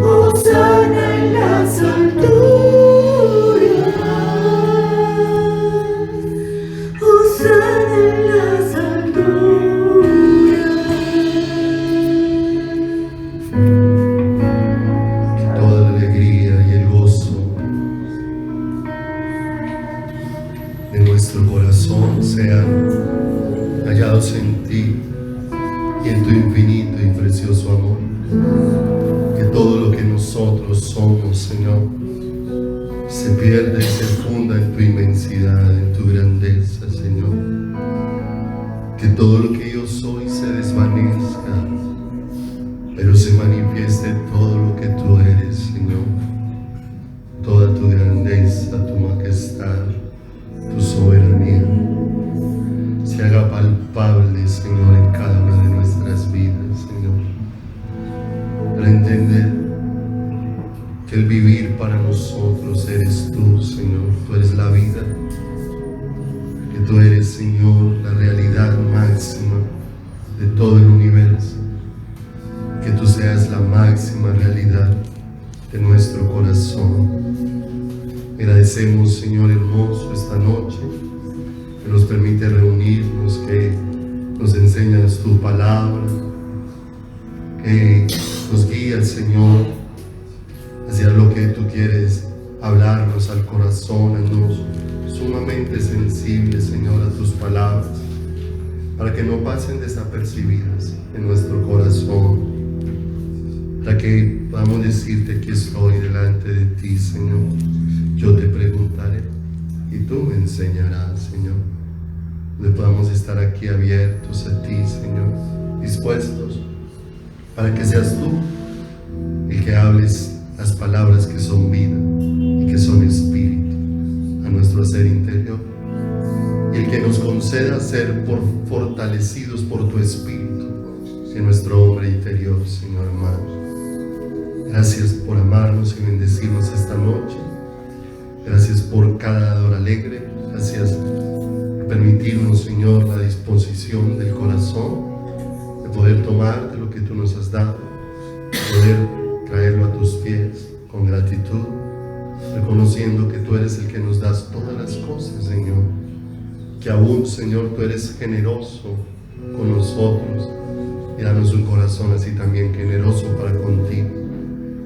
Hosana en las alturas, Hosana en las alturas. Que toda la alegría y el gozo de nuestro corazón sean hallados en ti y en tu infinito y precioso amor. Que todo lo que nosotros somos, Señor, se pierda y se funda en tu inmensidad, en tu grandeza, Señor. Que todo lo que yo soy se desvanezca, pero se manifieste todo lo que tú eres, Señor. Toda tu grandeza, tu majestad, tu soberanía se haga palpable, Señor, en cada una de nuestras vidas, Señor. Para entender que el vivir para nosotros eres tú, Señor. Tú eres la vida, que tú eres, Señor, la realidad máxima de todo el universo. Que tú seas la máxima realidad de nuestro corazón. Agradecemos, Señor hermoso, esta noche que nos permite reunirnos, que nos enseñas tu palabra, que nos guías, Señor, hacia lo que tú quieres hablarnos al corazón, haznos sumamente sensibles, Señor, a tus palabras, para que no pasen desapercibidas en nuestro corazón, para que podamos decirte que estoy delante de ti, Señor. Yo te preguntaré y tú me enseñarás, Señor. Que podamos estar aquí abiertos a ti, Señor, dispuestos para que seas tú el que hables las palabras que son vida y que son espíritu a nuestro ser interior, y el que nos conceda ser fortalecidos por tu espíritu en nuestro hombre interior, Señor amado. Gracias por amarnos y bendecirnos esta noche. Gracias por cada hora alegre. Gracias por permitirnos, Señor, la disposición del corazón de poder tomar de lo que tú nos has dado, poder traerlo a tus pies con gratitud, reconociendo que tú eres el que nos das todas las cosas, Señor. Que aún, Señor, tú eres generoso con nosotros, y danos un corazón así también generoso para contigo,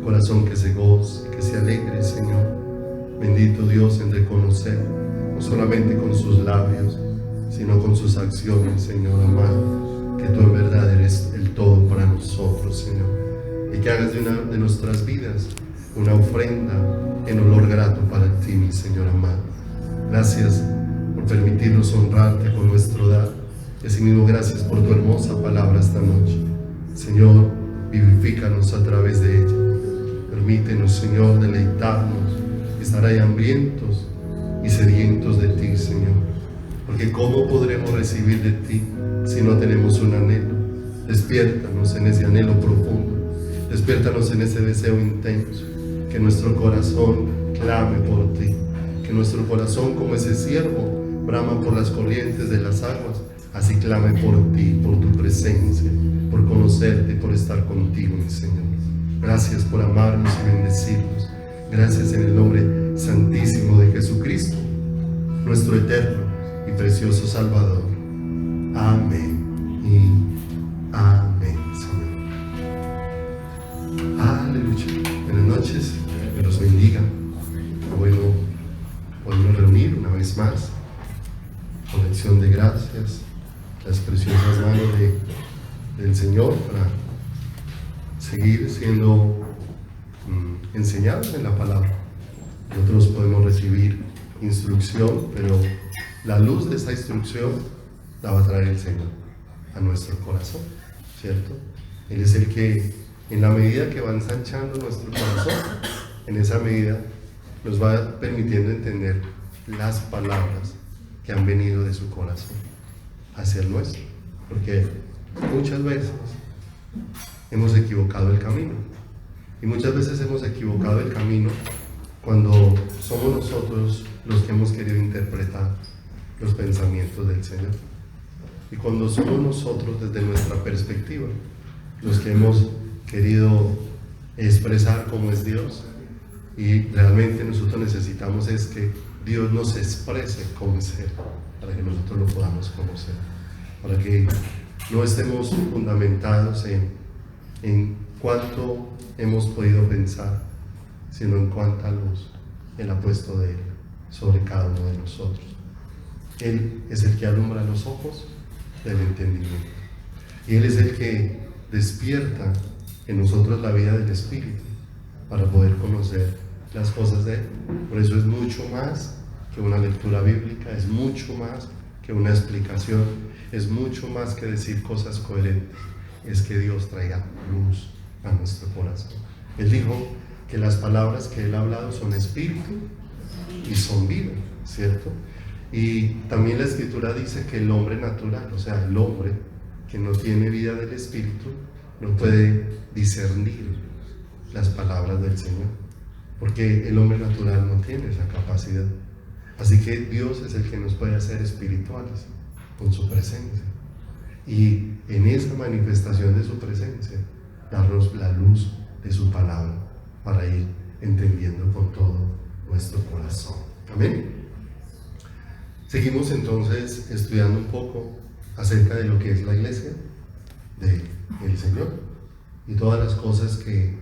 corazón que se goce, que se alegre, Señor. Bendito Dios, en reconocer, no solamente con sus labios, sino con sus acciones, Señor amado, que tú en verdad eres el todo para nosotros, Señor. Y que hagas de nuestras vidas una ofrenda en olor grato para ti, mi Señor amado. Gracias por permitirnos honrarte con nuestro dar. Y asimismo, gracias por tu hermosa palabra esta noche. Señor, vivifícanos a través de ella. Permítenos, Señor, deleitarnos, estar ahí hambrientos y sedientos de ti, Señor. Porque ¿cómo podremos recibir de ti si no tenemos un anhelo? Despiértanos en ese anhelo profundo. Despiértanos en ese deseo intenso. Que nuestro corazón clame por ti. Que nuestro corazón, como ese ciervo, brama por las corrientes de las aguas. Así clame por ti, por tu presencia, por conocerte, por estar contigo, mi Señor. Gracias por amarnos y bendecirnos. Gracias en el nombre santísimo de Jesucristo, nuestro eterno y precioso Salvador. Amén y amén, Señor. Aleluya. Buenas noches, que los bendiga. Bueno, podemos reunir una vez más con acción de gracias, las preciosas manos del Señor, para seguir siendo enseñados en la palabra. Nosotros podemos recibir instrucción, pero la luz de esa instrucción la va a traer el Señor a nuestro corazón, ¿cierto? Él es el que, en la medida que va ensanchando nuestro corazón, en esa medida nos va permitiendo entender las palabras que han venido de su corazón hacia el nuestro, porque muchas veces hemos equivocado el camino, y muchas veces hemos equivocado el camino cuando somos nosotros los que hemos querido interpretar los pensamientos del Señor, y cuando somos nosotros desde nuestra perspectiva los que hemos querido expresar cómo es Dios, y realmente nosotros necesitamos es que Dios nos exprese cómo es Él, para que nosotros lo podamos conocer, para que no estemos fundamentados en cuánto hemos podido pensar, sino en cuánta luz Él ha puesto de Él sobre cada uno de nosotros. Él es el que alumbra los ojos del entendimiento, y Él es el que despierta en nosotros la vida del Espíritu para poder conocer las cosas de Él. Por eso es mucho más que una lectura bíblica, es mucho más que una explicación, es mucho más que decir cosas coherentes, es que Dios traiga luz a nuestro corazón. Él dijo que las palabras que Él ha hablado son espíritu y son vida, ¿cierto? Y también la Escritura dice que el hombre natural, o sea, el hombre que no tiene vida del Espíritu, no puede discernir las palabras del Señor, porque el hombre natural no tiene esa capacidad. Así que Dios es el que nos puede hacer espirituales con su presencia, y en esa manifestación de su presencia darnos la luz de su palabra para ir entendiendo con todo nuestro corazón. Amén. Seguimos entonces estudiando un poco acerca de lo que es la iglesia del Señor y todas las cosas que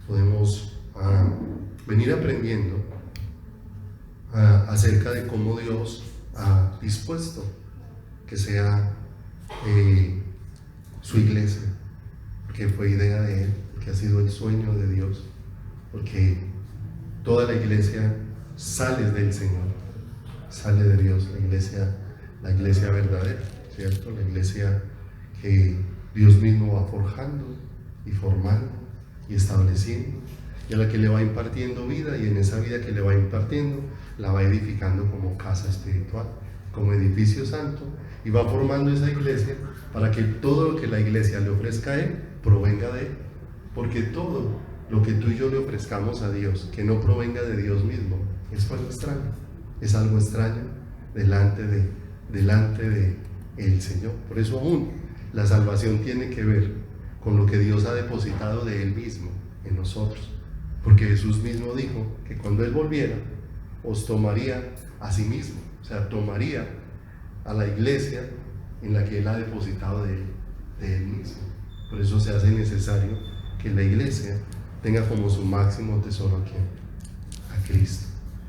podemos venir aprendiendo acerca de cómo Dios ha dispuesto que sea su iglesia, que fue idea de Él, que ha sido el sueño de Dios, porque toda la iglesia sale del Señor, sale de Dios, la iglesia verdadera, ¿cierto? La iglesia que Dios mismo va forjando y formando y estableciendo, y a la que le va impartiendo vida, y en esa vida que le va impartiendo la va edificando como casa espiritual, como edificio santo, y va formando esa iglesia para que todo lo que la iglesia le ofrezca a Él provenga de Él, porque todo lo que tú y yo le ofrezcamos a Dios que no provenga de Dios mismo es algo extraño, es algo extraño delante de el Señor. Por eso aún la salvación tiene que ver con lo que Dios ha depositado de Él mismo en nosotros, porque Jesús mismo dijo que cuando Él volviera os tomaría a sí mismo, o sea, tomaría a la iglesia en la que Él ha depositado de Él mismo. Por eso se hace necesario que la iglesia tenga como su máximo tesoro a Cristo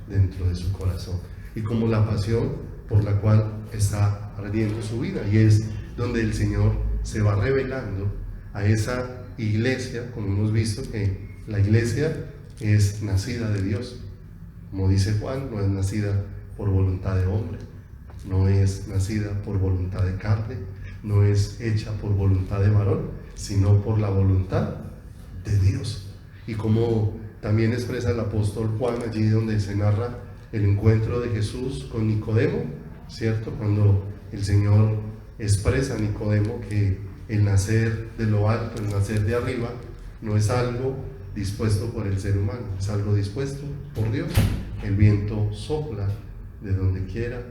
dentro de su corazón, y como la pasión por la cual está ardiendo su vida, y es donde el Señor se va revelando a esa iglesia, como hemos visto que la iglesia es nacida de Dios, como dice Juan, no es nacida por voluntad de hombre, no es nacida por voluntad de carne, no es hecha por voluntad de varón, sino por la voluntad de Dios. Y como también expresa el apóstol Juan allí donde se narra el encuentro de Jesús con Nicodemo, ¿cierto? Cuando el Señor expresa a Nicodemo que el nacer de lo alto, el nacer de arriba, no es algo dispuesto por el ser humano, es algo dispuesto por Dios. El viento sopla de donde quiera,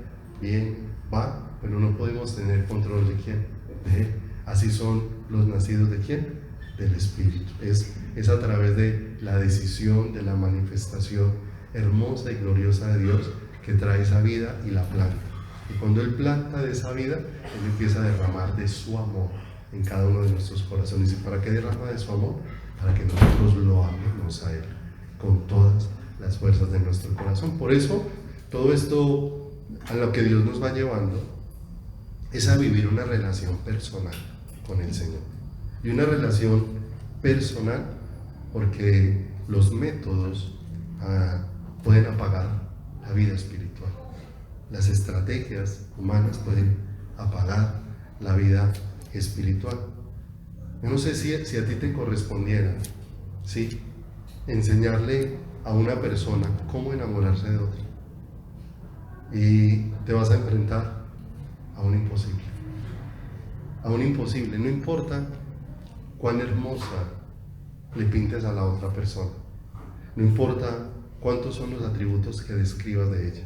viene, va, pero no podemos tener control de quién, de Él. Así son los nacidos de quién, del Espíritu. Es a través de la decisión, de la manifestación hermosa y gloriosa de Dios que trae esa vida y la planta. Y cuando Él planta de esa vida, Él empieza a derramar de su amor en cada uno de nuestros corazones. ¿Y para qué derrama de su amor? Para que nosotros lo amemos a Él con todas las fuerzas de nuestro corazón. Por eso, todo esto a lo que Dios nos va llevando es a vivir una relación personal con el Señor. Y una relación personal porque los métodos pueden apagar la vida espiritual. Las estrategias humanas pueden apagar la vida espiritual. Yo no sé si a ti te correspondiera, ¿sí?, enseñarle a una persona cómo enamorarse de otra, y te vas a enfrentar a un imposible. A un imposible. No importa cuán hermosa le pintes a la otra persona, no importa cuántos son los atributos que describas de ella,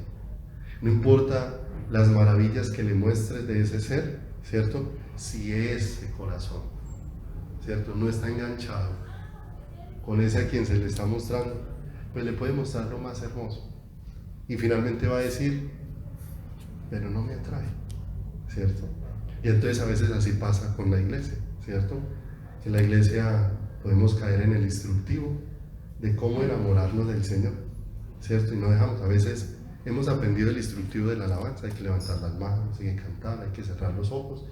no importa las maravillas que le muestres de ese ser, ¿cierto? Si ese corazón, ¿cierto?, no está enganchado con ese a quien se le está mostrando, pues le puede mostrar lo más hermoso. Y finalmente va a decir, pero no me atrae, ¿cierto? Y entonces a veces así pasa con la iglesia, ¿cierto? En la iglesia podemos caer en el instructivo de cómo enamorarnos del Señor, ¿cierto? Y no dejamos, a veces hemos aprendido el instructivo de la alabanza, hay que levantar las manos, hay que cantar, hay que cerrar los ojos.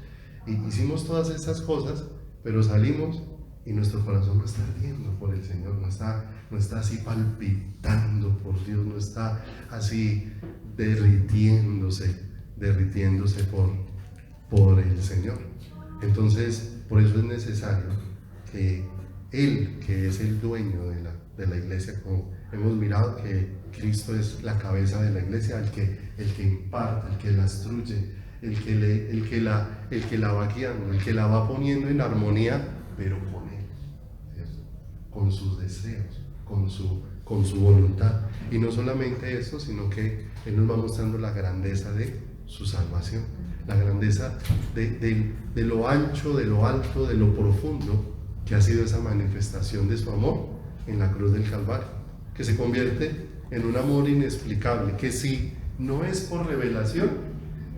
Y hicimos todas estas cosas, pero salimos y nuestro corazón no está ardiendo por el Señor, no está así palpitando por Dios, no está así derritiéndose por el Señor. Entonces, por eso es necesario que Él, que es el dueño de la iglesia, como hemos mirado que Cristo es la cabeza de la iglesia, el que imparte, el que la instruye, el que la va guiando, el que la va poniendo en armonía, pero con Él, ¿cierto? Con sus deseos, con su voluntad. Y no solamente eso, sino que Él nos va mostrando la grandeza de su salvación, la grandeza de lo ancho, de lo alto, de lo profundo que ha sido esa manifestación de su amor en la cruz del Calvario, que se convierte en un amor inexplicable, que si no es por revelación,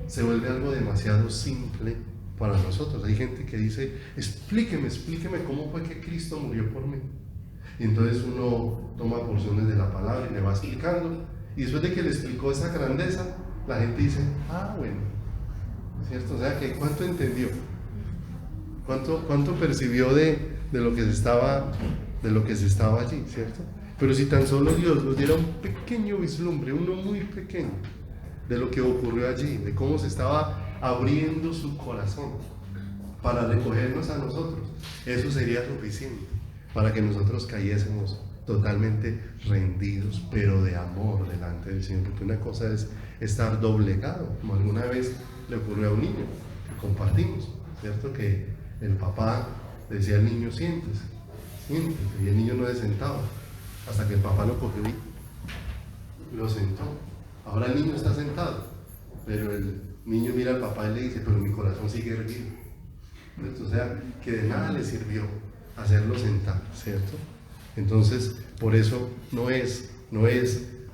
se vuelve algo demasiado simple para nosotros. Hay gente que dice, explíqueme cómo fue que Cristo murió por mí. Y entonces uno toma porciones de la palabra y le va explicando, y después de que le explicó esa grandeza, la gente dice, bueno, ¿cierto? O sea, que ¿cuánto entendió? ¿Cuánto percibió de lo que se estaba allí, ¿cierto? Pero si tan solo Dios nos diera un pequeño vislumbre, uno muy pequeño, de lo que ocurrió allí, de cómo se estaba abriendo su corazón para recogernos a nosotros, eso sería suficiente para que nosotros cayésemos totalmente rendidos, pero de amor delante del Señor. Porque una cosa es estar doblegado, como alguna vez le ocurrió a un niño que compartimos, ¿cierto? Que el papá decía al niño, siéntese, y el niño no se sentaba hasta que el papá lo cogió y lo sentó. Ahora el niño está sentado, pero el niño mira al papá y le dice, pero mi corazón sigue erguido. O sea, que de nada le sirvió hacerlo sentar, ¿cierto? Entonces, por eso no es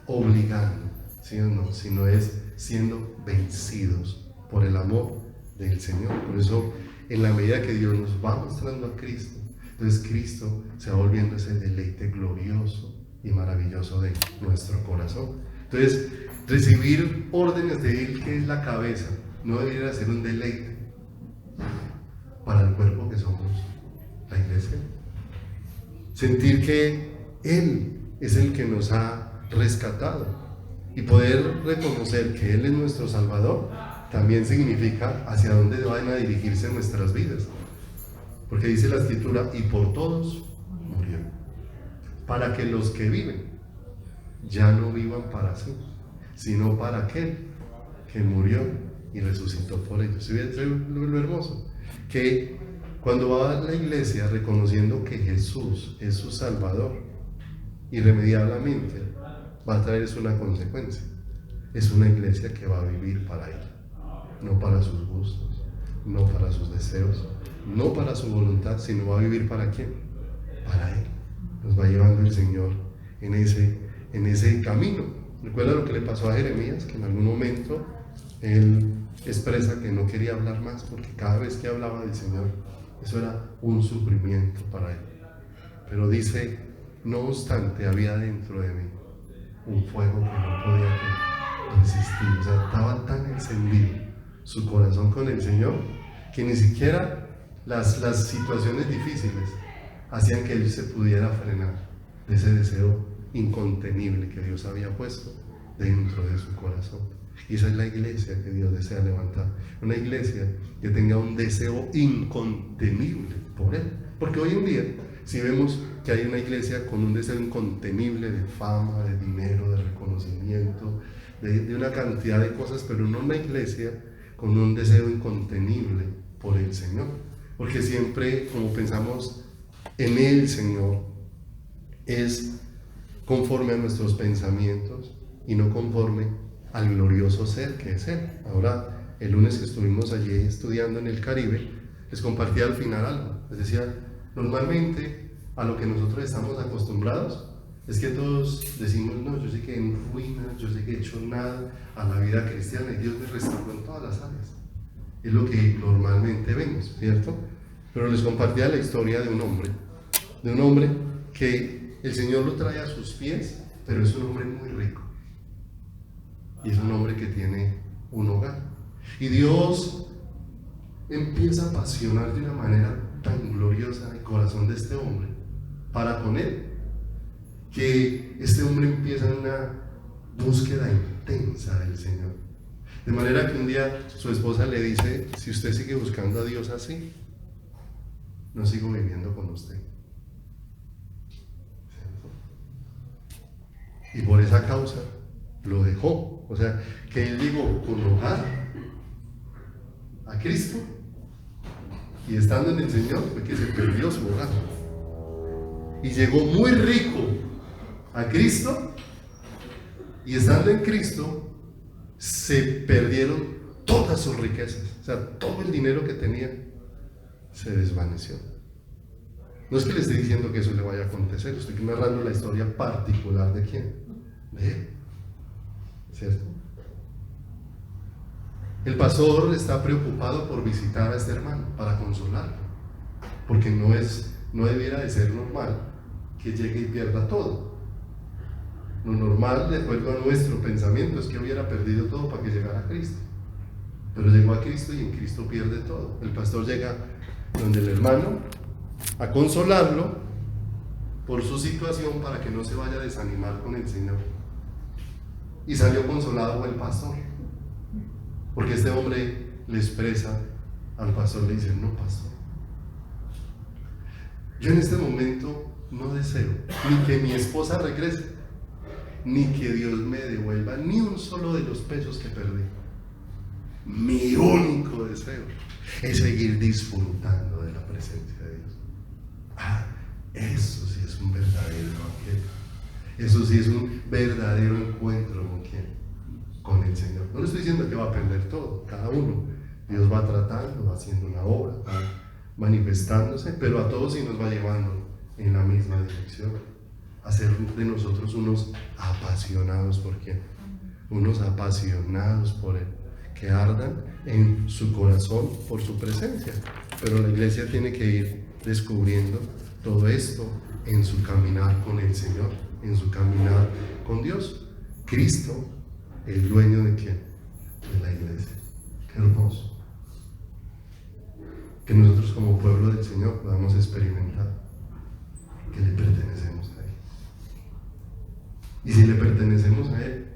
obligando, ¿sí o no? Sino es siendo vencidos por el amor del Señor. Por eso, en la medida que Dios nos va mostrando a Cristo, entonces Cristo se va volviendo ese deleite glorioso y maravilloso de nuestro corazón. Entonces, recibir órdenes de Él, que es la cabeza, no debería ser un deleite para el cuerpo que somos, la iglesia. Sentir que Él es el que nos ha rescatado y poder reconocer que Él es nuestro Salvador también significa hacia dónde van a dirigirse nuestras vidas. Porque dice la Escritura, y por todos murió, para que los que viven ya no vivan para sí, sino para aquel que murió y resucitó por ellos. ¿Sí? Lo hermoso, que cuando va a la iglesia reconociendo que Jesús es su Salvador, irremediablemente va a traer una consecuencia. Es una iglesia que va a vivir para Él, no para sus gustos, no para sus deseos, no para su voluntad, sino va a vivir ¿para quién? Para Él. Nos va llevando el Señor en ese camino. Recuerda lo que le pasó a Jeremías, que en algún momento él expresa que no quería hablar más, porque cada vez que hablaba del Señor, eso era un sufrimiento para él. Pero dice, no obstante, había dentro de mí un fuego que no podía resistir. O sea, estaba tan encendido su corazón con el Señor, que ni siquiera las situaciones difíciles hacían que él se pudiera frenar de ese deseo incontenible que Dios había puesto dentro de su corazón. Y esa es la iglesia que Dios desea levantar, una iglesia que tenga un deseo incontenible por Él. Porque hoy en día, si vemos que hay una iglesia con un deseo incontenible de fama, de dinero, de reconocimiento, de una cantidad de cosas, pero no una iglesia con un deseo incontenible por el Señor. Porque siempre, como pensamos en el Señor, es conforme a nuestros pensamientos y no conforme al glorioso ser que es Él. Ahora, el lunes que estuvimos allí estudiando en el Caribe, les compartía al final algo. Les decía, normalmente a lo que nosotros estamos acostumbrados es que todos decimos, no, yo sé que en ruinas, yo sé que he hecho nada a la vida cristiana y Dios me restauró en todas las áreas. Es lo que normalmente vemos, ¿cierto? Pero les compartía la historia de un hombre que el Señor lo trae a sus pies, pero es un hombre muy rico. Y es un hombre que tiene un hogar. Y Dios empieza a apasionar de una manera tan gloriosa el corazón de este hombre para con él, que este hombre empieza una búsqueda intensa del Señor. De manera que un día su esposa le dice, si usted sigue buscando a Dios así, no sigo viviendo con usted. Y por esa causa lo dejó. O sea, que él llegó con hogar a Cristo y estando en el Señor fue que se perdió su hogar. Y llegó muy rico a Cristo y estando en Cristo se perdieron todas sus riquezas. O sea, todo el dinero que tenía se desvaneció. No es que le esté diciendo que eso le vaya a acontecer, estoy narrando la historia particular de quién, de él, ¿cierto? El pastor está preocupado por visitar a este hermano para consolarlo, porque no debiera de ser normal que llegue y pierda todo. Lo normal, de acuerdo a nuestro pensamiento, es que hubiera perdido todo para que llegara a Cristo. Pero llegó a Cristo y en Cristo pierde todo. El pastor llega donde el hermano a consolarlo por su situación para que no se vaya a desanimar con el Señor. Y salió consolado el pastor, porque este hombre le expresa al pastor, le dice, no, pastor, yo en este momento no deseo ni que mi esposa regrese, ni que Dios me devuelva ni un solo de los pesos que perdí. Mi único deseo es seguir disfrutando de la presencia de Dios. Eso sí es un verdadero evangelio. Eso sí es un verdadero encuentro con quién, con el Señor. No le estoy diciendo que va a perder todo, cada uno. Dios va tratando, va haciendo una obra, va manifestándose, pero a todos sí nos va llevando en la misma dirección. Hacer de nosotros unos apasionados por quién, unos apasionados por Él, que ardan en su corazón por su presencia. Pero la iglesia tiene que ir descubriendo todo esto en su caminar con el Señor, en su caminar con Dios. Cristo, el dueño de quién, de la iglesia. Qué hermoso que nosotros como pueblo del Señor podamos experimentar que le pertenecemos a Él. Y si le pertenecemos a Él,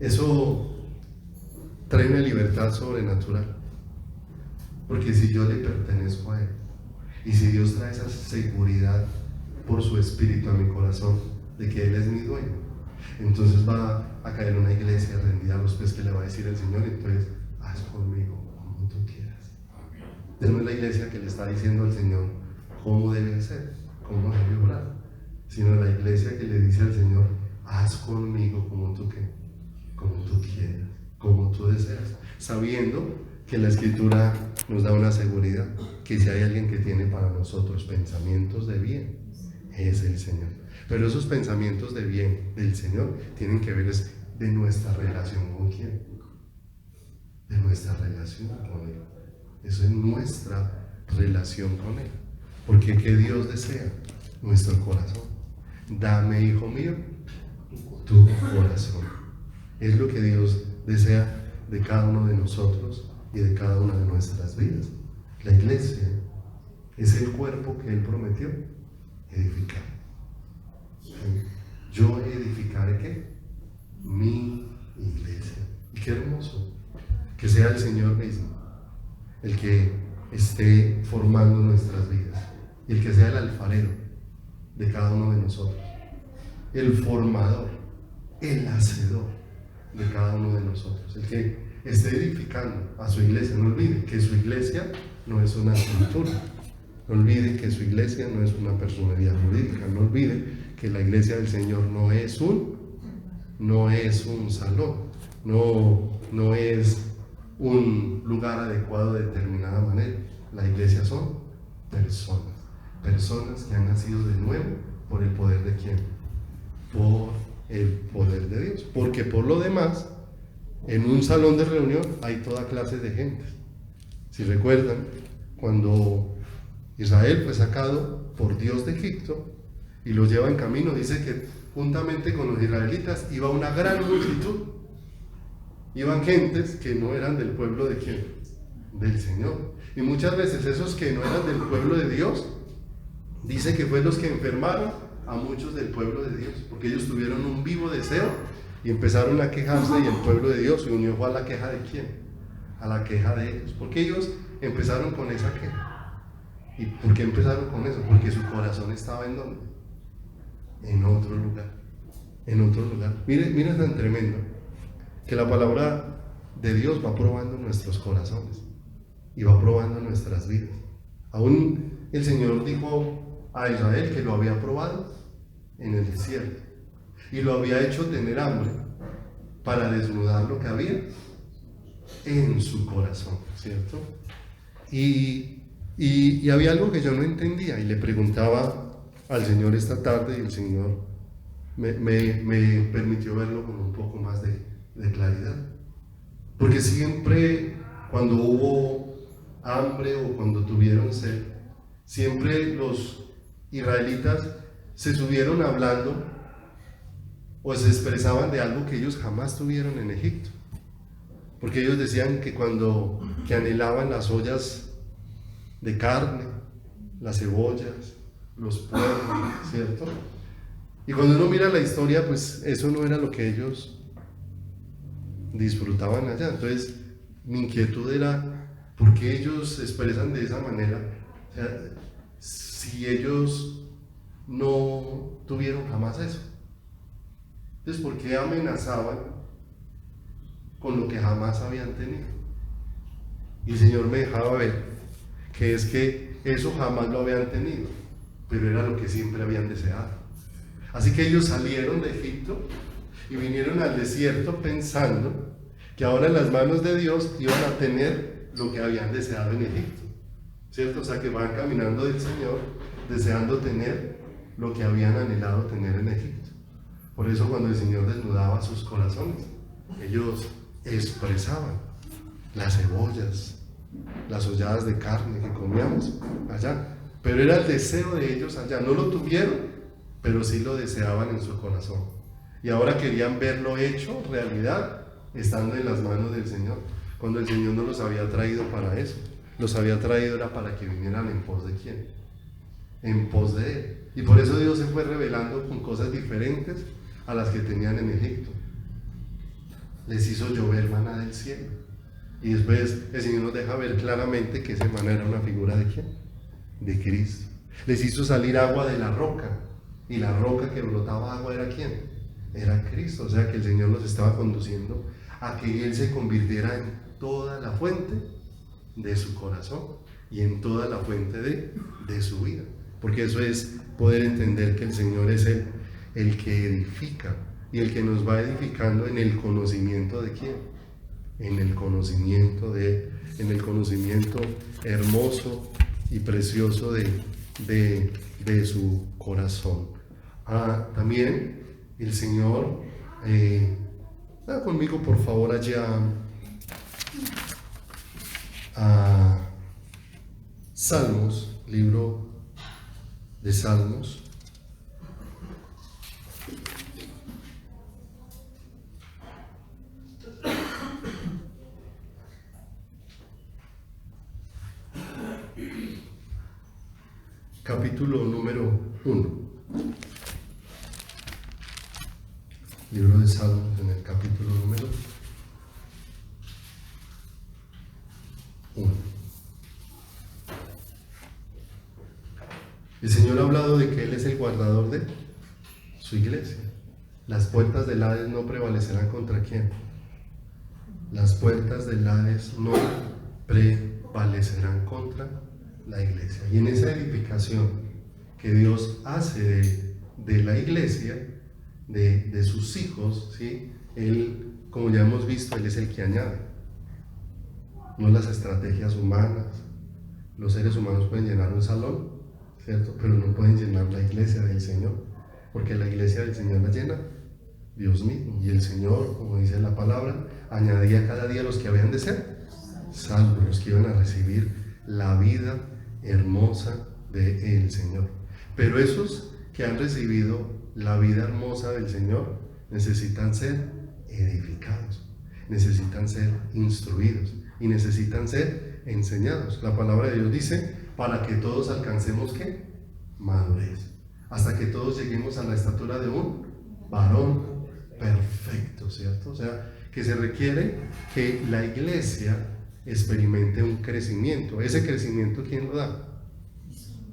eso trae una libertad sobrenatural. Porque si yo le pertenezco a Él, y si Dios trae esa seguridad por su espíritu a mi corazón de que Él es mi dueño, entonces va a caer una iglesia rendida a los pies que le va a decir el Señor, entonces haz conmigo como tú quieras. No es la iglesia que le está diciendo al Señor cómo debe ser, cómo debe orar, sino la iglesia que le dice al Señor, haz conmigo como tú quieras, como tú deseas, sabiendo que la Escritura nos da una seguridad, que si hay alguien que tiene para nosotros pensamientos de bien, es el Señor. Pero esos pensamientos de bien del Señor tienen que ver de nuestra relación con quién, de nuestra relación con Él. Eso es nuestra relación con Él. Porque ¿qué Dios desea? Nuestro corazón. Dame, hijo mío, tu corazón. Es lo que Dios desea de cada uno de nosotros y de cada una de nuestras vidas. La iglesia es el cuerpo que Él prometió edificar. Yo edificaré ¿qué? Mi iglesia. Y qué hermoso que sea el Señor mismo el que esté formando nuestras vidas, y el que sea el alfarero de cada uno de nosotros, el formador, el hacedor de cada uno de nosotros, el que esté edificando a su iglesia. No olvide que su iglesia no es una estructura, no olvide que su iglesia no es una personalidad jurídica, no olvide que la iglesia del Señor no es un salón, no es un lugar adecuado de determinada manera. La iglesia son personas, personas que han nacido de nuevo por el poder de ¿quién? Por el poder de Dios. Porque por lo demás, en un salón de reunión hay toda clase de gente. Si recuerdan, cuando Israel fue sacado por Dios de Egipto y los lleva en camino, dice que juntamente con los israelitas iba una gran multitud. Iban gentes que no eran del pueblo de ¿quién? Del Señor. Y muchas veces esos que no eran del pueblo de Dios, dice que fue los que enfermaron a muchos del pueblo de Dios, porque ellos tuvieron un vivo deseo y empezaron a quejarse, y el pueblo de Dios se unió a la queja de ¿quién? A la queja de ellos, porque ellos empezaron con esa queja. ¿Y por qué empezaron con eso? Porque su corazón estaba ¿en dónde? En otro lugar, en otro lugar. Mire tan tremendo que la palabra de Dios va probando nuestros corazones y va probando nuestras vidas. Aún el Señor dijo a Israel que lo había probado en el desierto y lo había hecho tener hambre para desnudar lo que había en su corazón, ¿cierto? Y había algo que yo no entendía y le preguntaba al Señor esta tarde, y el Señor me permitió verlo con un poco más de claridad. Porque siempre cuando hubo hambre o cuando tuvieron sed, siempre los israelitas se subieron hablando o se expresaban de algo que ellos jamás tuvieron en Egipto. Porque ellos decían que que anhelaban las ollas de carne, las cebollas, los puerros, ¿cierto? Y cuando uno mira la historia, pues eso no era lo que ellos disfrutaban allá. Entonces mi inquietud era, ¿por qué ellos se expresan de esa manera? O sea, si ellos no tuvieron jamás eso, entonces ¿por qué amenazaban con lo que jamás habían tenido? Y el Señor me dejaba ver que es que eso jamás lo habían tenido, pero era lo que siempre habían deseado. Así que ellos salieron de Egipto y vinieron al desierto pensando que ahora en las manos de Dios iban a tener lo que habían deseado en Egipto, ¿cierto? O sea, que van caminando del Señor deseando tener lo que habían anhelado tener en Egipto. Por eso cuando el Señor desnudaba sus corazones, ellos expresaban las cebollas, las holladas de carne que comíamos allá, pero era el deseo de ellos allá. No lo tuvieron, pero sí lo deseaban en su corazón, y ahora querían verlo hecho realidad estando en las manos del Señor, cuando el Señor no los había traído para eso. Los había traído era para que vinieran en pos de ¿quién? En pos de Él. Y por eso Dios se fue revelando con cosas diferentes a las que tenían en Egipto. Les hizo llover maná del cielo, y después el Señor nos deja ver claramente que ese maná era una figura de ¿quién? De Cristo. Les hizo salir agua de la roca, y la roca que brotaba agua era ¿quién? Era Cristo. O sea que el Señor los estaba conduciendo a que Él se convirtiera en toda la fuente de su corazón y en toda la fuente de su vida. Porque eso es poder entender que el Señor es el que edifica, y el que nos va edificando en el conocimiento de ¿quién? En el conocimiento de Él, en el conocimiento hermoso y precioso de su corazón. También el Señor, conmigo por favor allá a Salmos, libro de Salmos. Capítulo número 1. Libro de Salmos, en el capítulo número 1. El Señor ha hablado de que Él es el guardador de su iglesia. Las puertas del Hades no prevalecerán contra ¿quién? Las puertas del Hades no prevalecerán contra la iglesia. Y en esa edificación que Dios hace de la iglesia, de sus hijos, ¿sí? Él, como ya hemos visto, Él es el que añade, no las estrategias humanas. Los seres humanos pueden llenar un salón, ¿cierto? Pero no pueden llenar la iglesia del Señor, porque la iglesia del Señor la llena Dios mismo. Y el Señor, como dice la palabra, añadía cada día los que habían de ser salvos, los que iban a recibir la vida hermosa del Señor. Pero esos que han recibido la vida hermosa del Señor necesitan ser edificados, necesitan ser instruidos y necesitan ser enseñados. La palabra de Dios dice, para que todos alcancemos ¿qué? Madurez, hasta que todos lleguemos a la estatura de un varón perfecto, ¿cierto? O sea, que se requiere que la iglesia experimente un crecimiento. Ese crecimiento, ¿quién lo da?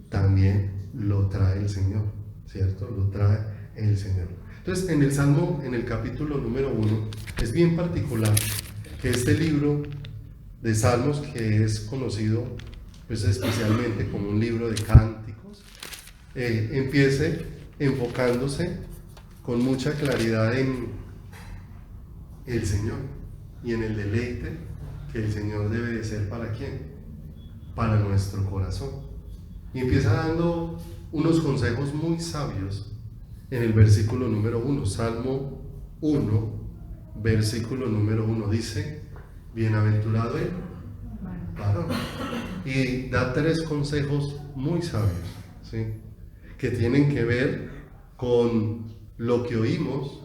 También lo trae el Señor, ¿cierto? Lo trae el Señor. Entonces, en el Salmo, en el capítulo número 1, es bien particular que este libro de Salmos, que es conocido pues, especialmente como un libro de cánticos, empiece enfocándose con mucha claridad en el Señor y en el deleite que el Señor debe de ser ¿para quién? Para nuestro corazón. Y empieza dando unos consejos muy sabios en el versículo número 1, Salmo 1, versículo número 1, dice, bienaventurado el varón. Y da 3 consejos muy sabios, ¿sí? Que tienen que ver con lo que oímos,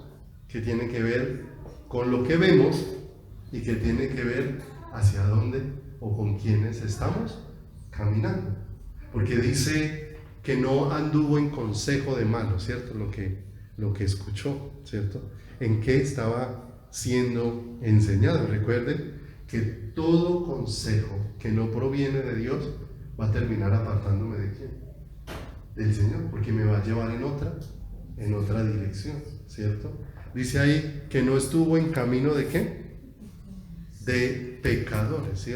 que tienen que ver con lo que vemos y que tienen que ver hacia dónde o con quiénes estamos caminando. Porque dice que no anduvo en consejo de malos, ¿cierto? Lo que escuchó, ¿cierto? En qué estaba siendo enseñado. Recuerden que todo consejo que no proviene de Dios va a terminar apartándome de quién? Del Señor, porque me va a llevar en otra dirección, ¿cierto? Dice ahí que no estuvo en camino de ¿qué? De pecadores, ¿sí?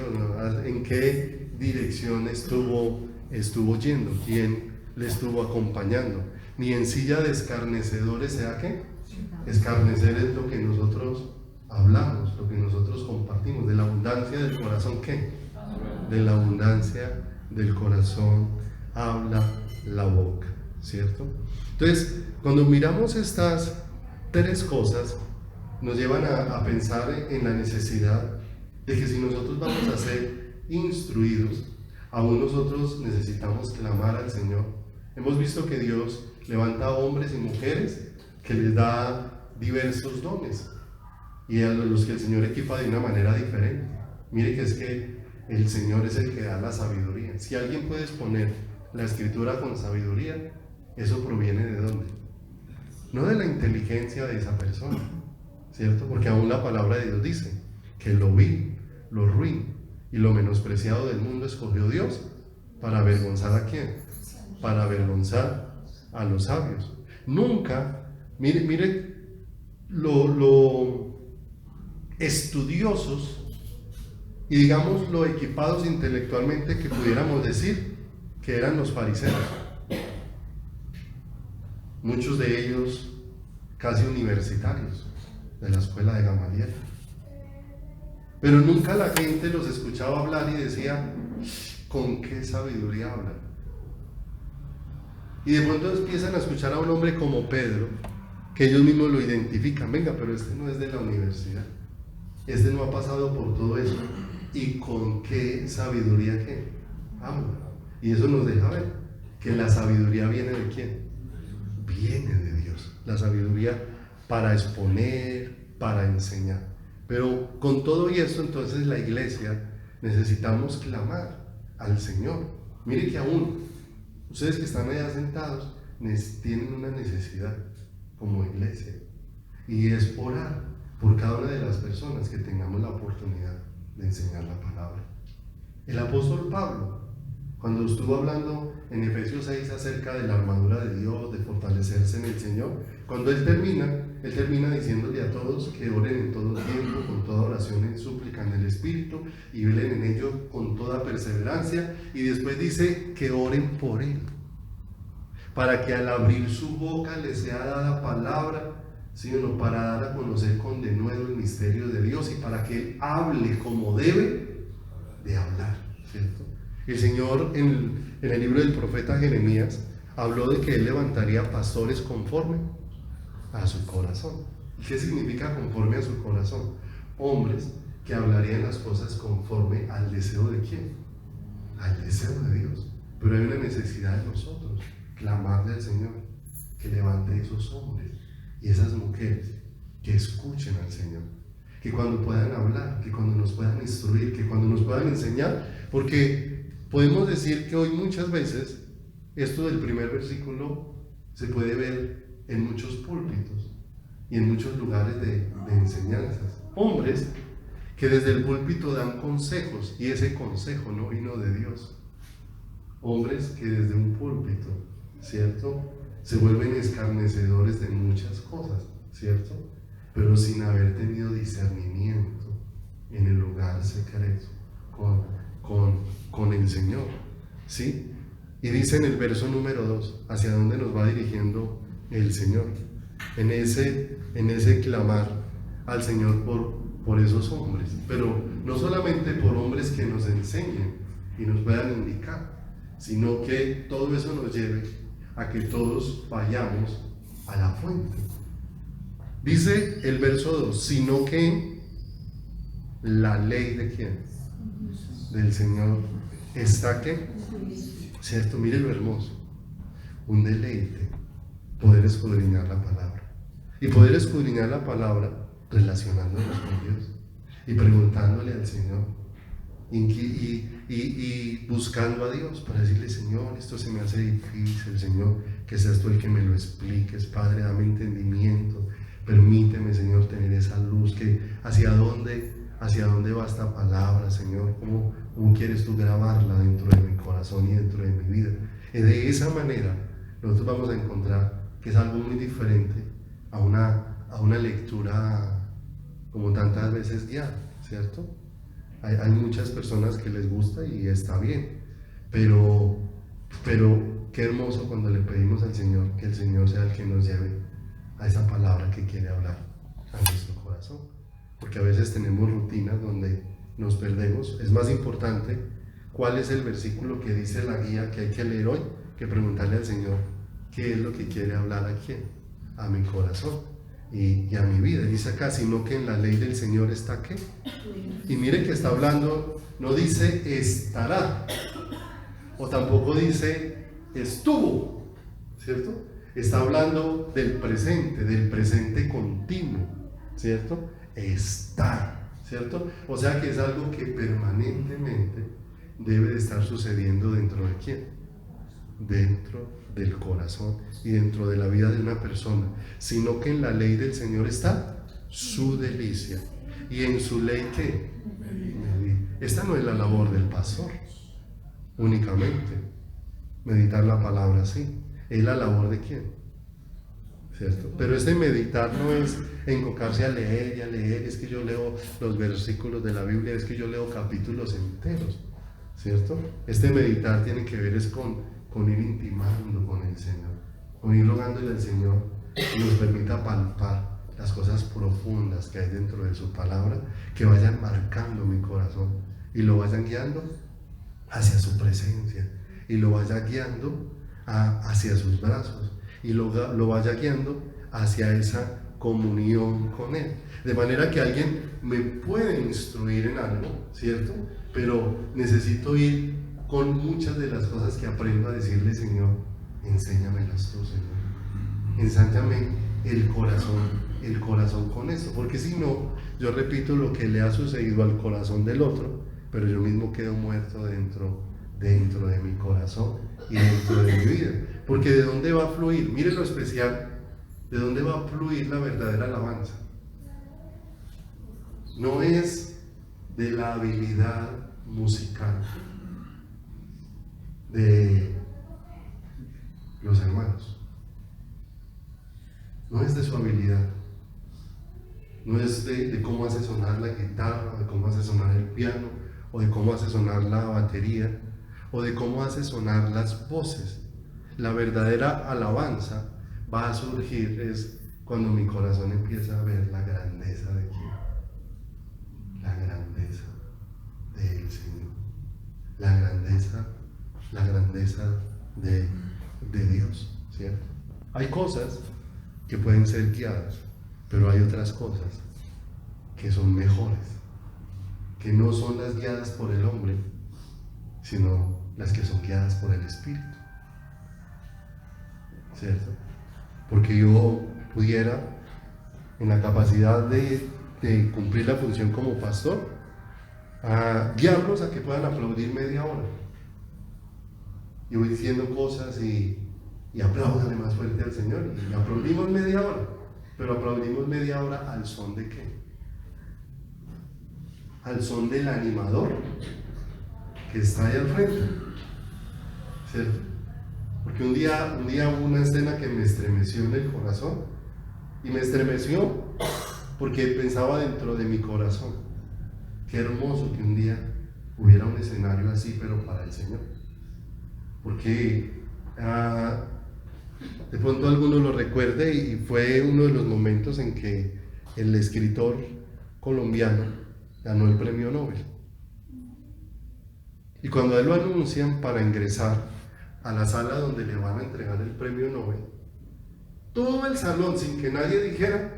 ¿En qué dirección estuvo yendo? ¿Quién le estuvo acompañando? Ni en silla de escarnecedores, ¿sea qué? Escarnecer es lo que nosotros hablamos, lo que nosotros compartimos. De la abundancia del corazón, ¿qué? De la abundancia del corazón habla la boca, ¿cierto? Entonces, cuando miramos estas 3 cosas, nos llevan a pensar en la necesidad de que si nosotros vamos a ser instruidos, aún nosotros necesitamos clamar al Señor. Hemos visto que Dios levanta a hombres y mujeres que les da diversos dones y a los que el Señor equipa de una manera diferente. Mire que es que el Señor es el que da la sabiduría. Si alguien puede exponer la escritura con sabiduría, eso proviene ¿de dónde? No de la inteligencia de esa persona, ¿cierto? Porque aún la palabra de Dios dice que lo vil, lo ruin y lo menospreciado del mundo escogió Dios para avergonzar ¿a quién? Para avergonzar a los sabios. Nunca, mire lo estudiosos y digamos lo equipados intelectualmente que pudiéramos decir que eran los fariseos. Muchos de ellos casi universitarios de la escuela de Gamaliel. Pero nunca la gente los escuchaba hablar y decía, ¿con qué sabiduría hablan? Y de pronto empiezan a escuchar a un hombre como Pedro, que ellos mismos lo identifican. Venga, pero este no es de la universidad, este no ha pasado por todo eso. ¿Y con qué sabiduría qué habla? Y eso nos deja ver que la sabiduría viene ¿de quién? Viene de Dios. La sabiduría para exponer, para enseñar. Pero con todo y esto, entonces la iglesia necesitamos clamar al Señor. Mire que aún ustedes que están allá sentados tienen una necesidad como iglesia, y es orar por cada una de las personas que tengamos la oportunidad de enseñar la palabra. El apóstol Pablo, cuando estuvo hablando en Efesios 6 acerca de la armadura de Dios, de fortalecerse en el Señor, cuando él termina diciéndole a todos que oren en todo tiempo, con toda oración y súplica en el Espíritu, y velen en ello con toda perseverancia, y después dice que oren por él, para que al abrir su boca le sea dada palabra, sino para dar a conocer con denuedo el misterio de Dios, y para que él hable como debe de hablar, ¿cierto? El Señor en en el libro del profeta Jeremías, habló de que él levantaría pastores conforme a su corazón. ¿Y qué significa conforme a su corazón? Hombres que hablarían las cosas conforme al deseo de quién, al deseo de Dios. Pero hay una necesidad de nosotros, clamarle al Señor que levante esos hombres y esas mujeres que escuchen al Señor, que cuando puedan hablar, que cuando nos puedan instruir, que cuando nos puedan enseñar, porque podemos decir que hoy muchas veces esto del primer versículo se puede ver en muchos púlpitos y en muchos lugares de enseñanzas. Hombres que desde el púlpito dan consejos y ese consejo no vino de Dios. Hombres que desde un púlpito, ¿cierto?, se vuelven escarnecedores de muchas cosas, ¿cierto?, pero sin haber tenido discernimiento en el lugar secreto con el Señor, ¿sí? Y dice en el verso número 2, hacia dónde nos va dirigiendo el Señor, en ese clamar al Señor por esos hombres, pero no solamente por hombres que nos enseñen y nos puedan indicar, sino que todo eso nos lleve a que todos vayamos a la fuente. Dice el verso 2, sino que la ley de quién, del Señor está que, ¿cierto? Mire lo hermoso, un deleite poder escudriñar la palabra, y poder escudriñar la palabra relacionándonos con Dios y preguntándole al Señor y buscando a Dios para decirle: Señor, esto se me hace difícil, Señor, que seas tú el que me lo expliques, Padre, dame entendimiento, permíteme, Señor, tener esa luz, que hacia dónde va esta palabra, Señor, cómo quieres tú grabarla dentro de mi corazón y dentro de mi vida. Y de esa manera nosotros vamos a encontrar que es algo muy diferente a una lectura como tantas veces guiada, ¿cierto? Hay muchas personas que les gusta y está bien, pero qué hermoso cuando le pedimos al Señor que el Señor sea el que nos lleve a esa palabra que quiere hablar a nuestro corazón, porque a veces tenemos rutinas donde nos perdemos. Es más importante cuál es el versículo que dice la guía que hay que leer hoy, que preguntarle al Señor qué es lo que quiere hablar a quién, a mi corazón y a mi vida. Dice acá, sino que en la ley del Señor está ¿qué? Y mire que está hablando, no dice estará, o tampoco dice estuvo, ¿cierto? Está hablando del presente continuo, ¿cierto? Está, ¿cierto? O sea que es algo que permanentemente debe de estar sucediendo dentro de quién, dentro del corazón y dentro de la vida de una persona, sino que en la ley del Señor está su delicia, y en su ley ¿qué? Esta no es la labor del pastor únicamente, meditar la palabra, sí, es la labor de quién, ¿cierto? Pero este meditar no es enfocarse a leer y a leer, es que yo leo los versículos de la Biblia, es que yo leo capítulos enteros, ¿cierto? Este meditar tiene que ver es con ir intimando con el Señor, con ir rogándole al Señor que nos permita palpar las cosas profundas que hay dentro de su palabra, que vayan marcando mi corazón y lo vayan guiando hacia su presencia, y lo vaya guiando hacia sus brazos, y lo vaya guiando hacia esa comunión con Él, de manera que alguien me puede instruir en algo, ¿cierto? Pero necesito ir con muchas de las cosas que aprendo a decirle: Señor, enséñamelas tú, Señor, ensáñame el corazón con eso, porque si no, yo repito lo que le ha sucedido al corazón del otro, pero yo mismo quedo muerto dentro de mi corazón y dentro de mi vida. Porque ¿de dónde va a fluir? Mire lo especial, ¿de dónde va a fluir la verdadera alabanza? No es de la habilidad musical de los hermanos, no es de su habilidad, no es de cómo hace sonar la guitarra, de cómo hace sonar el piano, o de cómo hace sonar la batería, o de cómo hace sonar las voces. La verdadera alabanza va a surgir es cuando mi corazón empieza a ver la grandeza de quién, la grandeza del Señor, la grandeza la grandeza de Dios, ¿cierto? Hay cosas que pueden ser guiadas, pero hay otras cosas que son mejores, que no son las guiadas por el hombre, sino las que son guiadas por el Espíritu, ¿cierto? Porque yo pudiera, en la capacidad de cumplir la función como pastor, guiarlos a que puedan aplaudir media hora. Y voy diciendo cosas y apláudanle más fuerte al Señor, y aplaudimos media hora, pero aplaudimos media hora al son de ¿qué? Al son del animador que está ahí al frente, ¿cierto? Porque un día hubo una escena que me estremeció en el corazón, y me estremeció porque pensaba dentro de mi corazón, qué hermoso que un día hubiera un escenario así, pero para el Señor. Porque de pronto alguno lo recuerde, y fue uno de los momentos en que el escritor colombiano ganó el premio Nobel. Y cuando a él lo anuncian para ingresar a la sala donde le van a entregar el premio Nobel, todo el salón, sin que nadie dijera,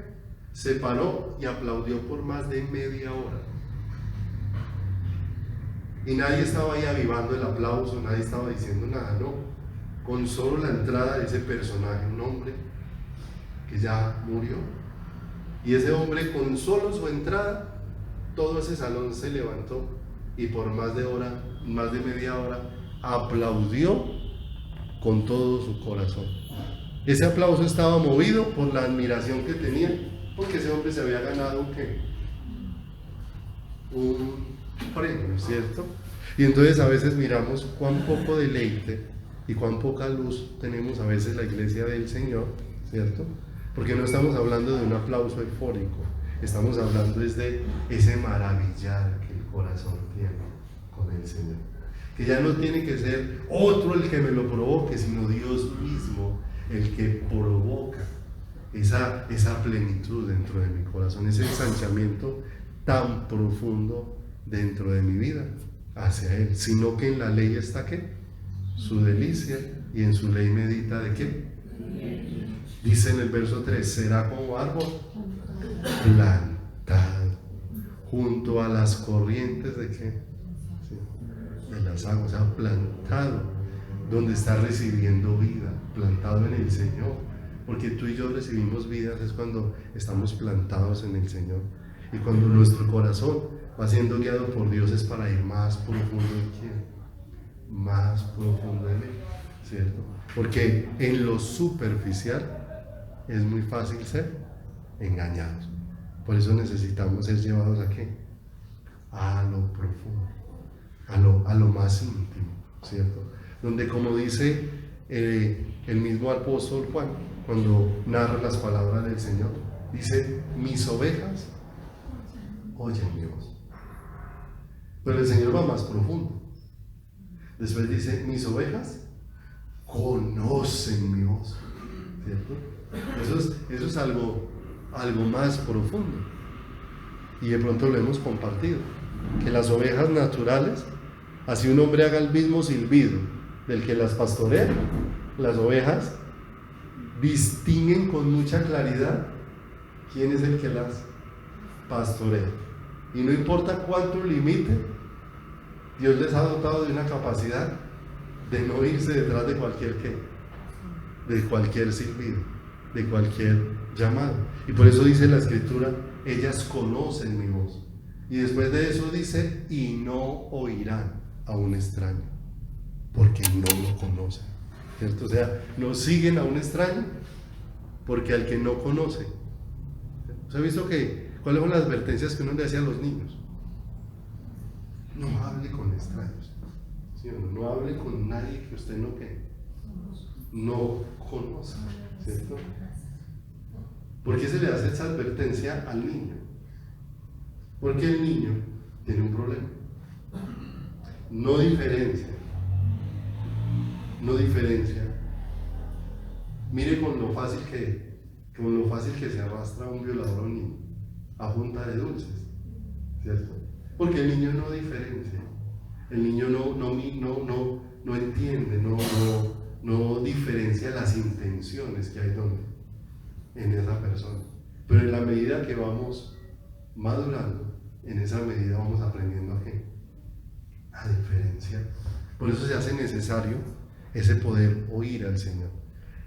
se paró y aplaudió por más de media hora. Y nadie estaba ahí avivando el aplauso, nadie estaba diciendo nada, no. Con solo la entrada de ese personaje, un hombre que ya murió, y ese hombre con solo su entrada, todo ese salón se levantó y por más de media hora aplaudió con todo su corazón. Ese aplauso estaba movido por la admiración que tenía, porque ese hombre se había ganado un premio, ¿cierto? Y entonces a veces miramos cuán poco deleite y cuán poca luz tenemos a veces la iglesia del Señor, ¿cierto? Porque no estamos hablando de un aplauso eufórico, estamos hablando de ese maravillar que el corazón tiene con el Señor, que ya no tiene que ser otro el que me lo provoque, sino Dios mismo el que provoca esa plenitud dentro de mi corazón, ese ensanchamiento tan profundo dentro de mi vida hacia Él, sino que en la ley está ¿qué? Su delicia, y en su ley medita ¿de qué? Dice en el verso 3, será como árbol plantado junto a las corrientes ¿de qué? Sí, de las aguas, o sea, plantado donde está recibiendo vida, plantado en el Señor, porque tú y yo recibimos vidas es cuando estamos plantados en el Señor, y cuando nuestro corazón va siendo guiado por Dios es para ir más profundo en quién, más profundo en Él, ¿cierto? Porque en lo superficial es muy fácil ser engañados, por eso necesitamos ser llevados ¿a qué? A lo profundo, a lo más íntimo, ¿cierto? Donde, como dice el mismo apóstol Juan, cuando narra las palabras del Señor, dice, mis ovejas oyen mi voz. Pero el Señor va más profundo. Después dice, mis ovejas conocen mi voz, ¿cierto? Eso es algo más profundo. Y de pronto lo hemos compartido, que las ovejas naturales, así un hombre haga el mismo silbido del que las pastorea, las ovejas distinguen con mucha claridad quién es el que las pastorea, y no importa cuánto limite, Dios les ha dotado de una capacidad de no irse detrás de cualquier silbido, de cualquier llamado. Y por eso dice la Escritura, ellas conocen mi voz, y después de eso dice, y no oirán a un extraño, porque no lo conocen, ¿cierto? O sea, no siguen a un extraño porque al que no conoce. ¿Se ha visto cuáles son las advertencias que uno le hacía a los niños? No hable con extraños, ¿sí? No hable con nadie que usted no conoce, ¿cierto? ¿Por qué se le hace esa advertencia al niño? Porque el niño tiene un problema, no diferencia. Mire con lo fácil que se arrastra un violador a un niño a punta de dulces, ¿cierto? Porque el niño no diferencia, el niño no entiende, no diferencia las intenciones que hay en esa persona. Pero en la medida que vamos madurando, en esa medida vamos aprendiendo a qué, a diferenciar. Por eso se hace necesario ese poder oír al Señor.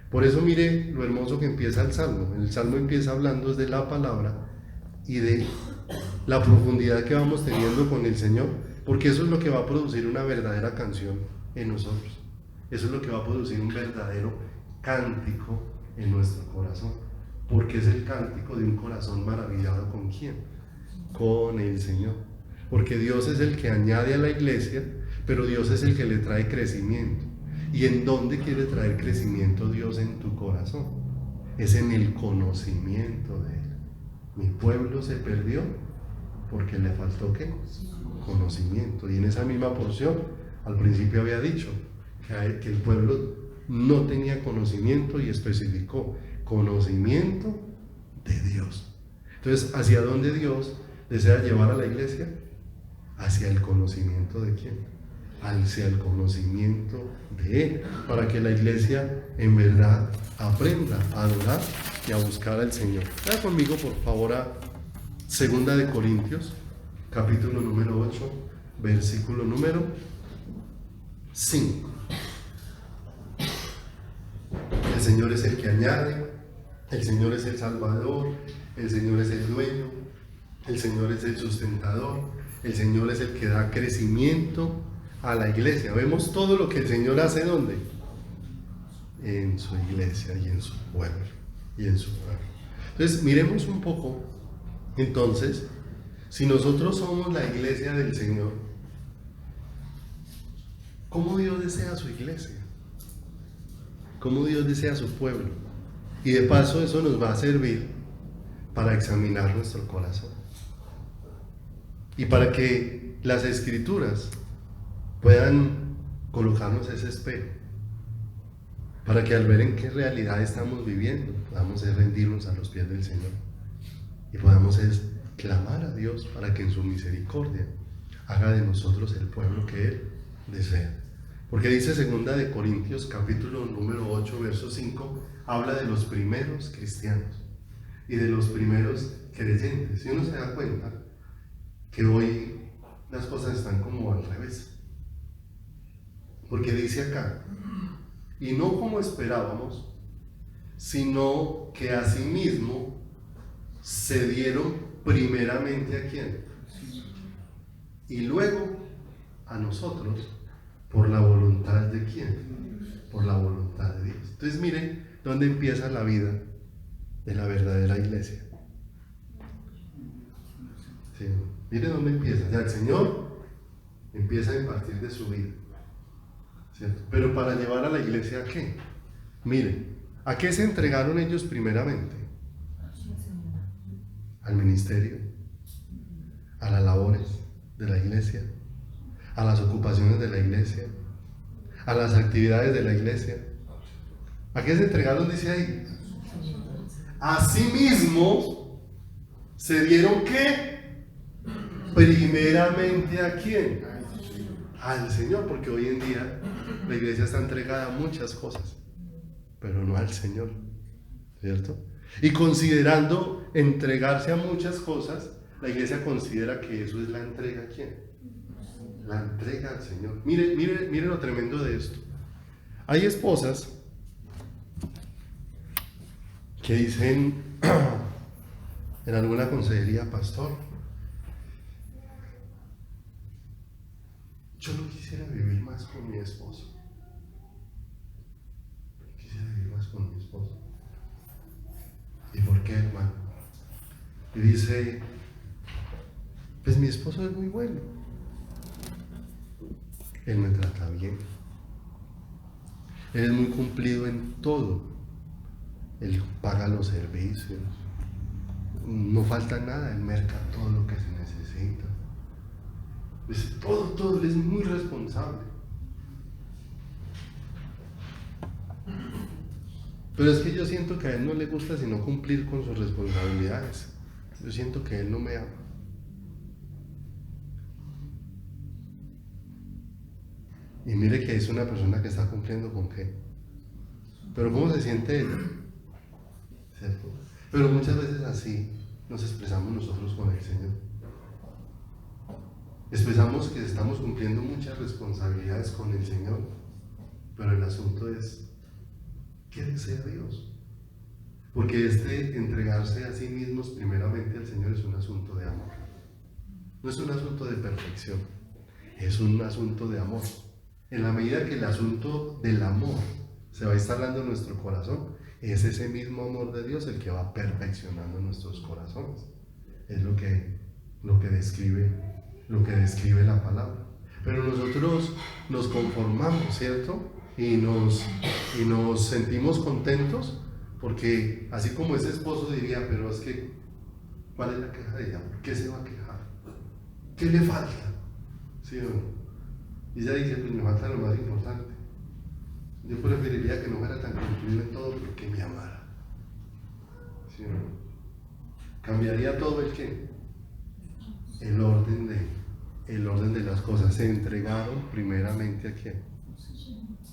Por eso mire lo hermoso que empieza el Salmo. El Salmo empieza hablando de la palabra y de la profundidad que vamos teniendo con el Señor, porque eso es lo que va a producir una verdadera canción en nosotros. Eso es lo que va a producir un verdadero cántico en nuestro corazón, porque es el cántico de un corazón maravillado. ¿Con quién? Con el Señor. Porque Dios es el que añade a la iglesia, pero Dios es el que le trae crecimiento. ¿Y en dónde quiere traer crecimiento Dios en tu corazón? Es en el conocimiento de Él. Mi pueblo se perdió porque le faltó ¿qué? Conocimiento. Y en esa misma porción, al principio había dicho que el pueblo no tenía conocimiento y especificó conocimiento de Dios. Entonces, ¿hacia dónde Dios desea llevar a la iglesia? Hacia el conocimiento de quién, hacia el conocimiento de Él, para que la iglesia en verdad aprenda a adorar y a buscar al Señor. Vaya conmigo por favor a 2 de Corintios, capítulo número 8, versículo número 5. El Señor es el que añade, el Señor es el Salvador, el Señor es el dueño, el Señor es el sustentador, el Señor es el que da crecimiento a la iglesia. Vemos todo lo que el Señor hace, ¿dónde? En su iglesia y en su pueblo. Entonces, miremos un poco, entonces, si nosotros somos la iglesia del Señor, ¿cómo Dios desea su iglesia? ¿Cómo Dios desea su pueblo? Y de paso eso nos va a servir para examinar nuestro corazón. Y para que las Escrituras puedan colocarnos ese espejo, para que al ver en qué realidad estamos viviendo, podamos rendirnos a los pies del Señor y podamos clamar a Dios para que en su misericordia haga de nosotros el pueblo que Él desea. Porque dice 2 de Corintios capítulo número 8 verso 5, habla de los primeros cristianos y de los primeros creyentes. Y uno se da cuenta que hoy las cosas están como al revés. Porque dice acá, y no como esperábamos, sino que asimismo se dieron primeramente a quién, y luego a nosotros, por la voluntad de quién, por la voluntad de Dios. Entonces miren dónde empieza la vida de la verdadera iglesia. Sí, miren dónde empieza. Ya el Señor empieza a impartir de su vida, ¿cierto? Pero para llevar a la iglesia ¿a qué? Miren, ¿a qué se entregaron ellos primeramente? Al ministerio, a las labores de la iglesia, a las ocupaciones de la iglesia, a las actividades de la iglesia. ¿A qué se entregaron? Dice ahí. Asimismo se dieron ¿qué? Primeramente ¿a quién? Al Señor, porque hoy en día la iglesia está entregada a muchas cosas, pero no al Señor, ¿cierto? Y considerando entregarse a muchas cosas, la iglesia considera que eso es la entrega ¿a quién? La entrega al Señor. Mire lo tremendo de esto. Hay esposas que dicen en alguna consejería, pastor, yo no quisiera vivir más con mi esposo. Quisiera vivir más con mi esposo. ¿Y por qué, hermano? Y dice, pues mi esposo es muy bueno. Él me trata bien. Él es muy cumplido en todo. Él paga los servicios. No falta nada, él merca todo lo que se necesita. Pues todo, él es muy responsable. Pero es que yo siento que a él no le gusta sino cumplir con sus responsabilidades. Yo siento que él no me ama. Y mire que es una persona que está cumpliendo con qué. Pero ¿cómo se siente ella? ¿Cierto? Pero muchas veces así nos expresamos nosotros con el Señor. Expresamos que estamos cumpliendo muchas responsabilidades con el Señor, pero el asunto es, ¿qué desea Dios? Porque entregarse a sí mismos primeramente al Señor es un asunto de amor. No es un asunto de perfección, es un asunto de amor. En la medida que el asunto del amor se va instalando en nuestro corazón, es ese mismo amor de Dios el que va perfeccionando nuestros corazones. Es lo que describe la palabra. Pero nosotros nos conformamos, ¿cierto? Y nos sentimos contentos porque así como ese esposo diría, pero es que, ¿cuál es la queja de ella? ¿Por qué se va a quejar? ¿Qué le falta? ¿Sí o no? Y ella dice, pues me falta lo más importante. Yo preferiría que no fuera tan cumplido en todo, pero que me amara. ¿Sí o no? Cambiaría todo el qué. El orden de las cosas. Se entregaron primeramente a quién.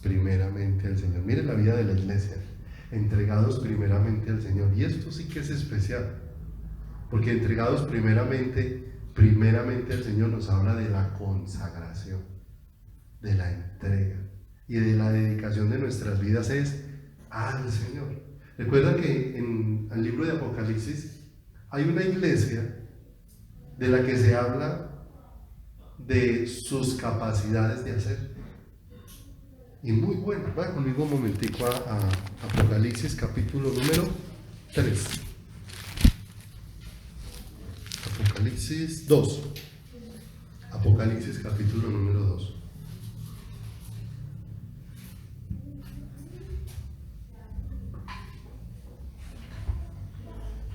Primeramente al Señor. Mire la vida de la iglesia. Entregados primeramente al Señor. Y esto sí que es especial. Porque entregados primeramente al Señor nos habla de la consagración, de la entrega y de la dedicación de nuestras vidas es al Señor. Recuerda que en el libro de Apocalipsis hay una iglesia de la que se habla de sus capacidades de hacer. Y muy bueno, vaya conmigo un momentico a Apocalipsis capítulo número 3. Apocalipsis 2. Apocalipsis capítulo número 2.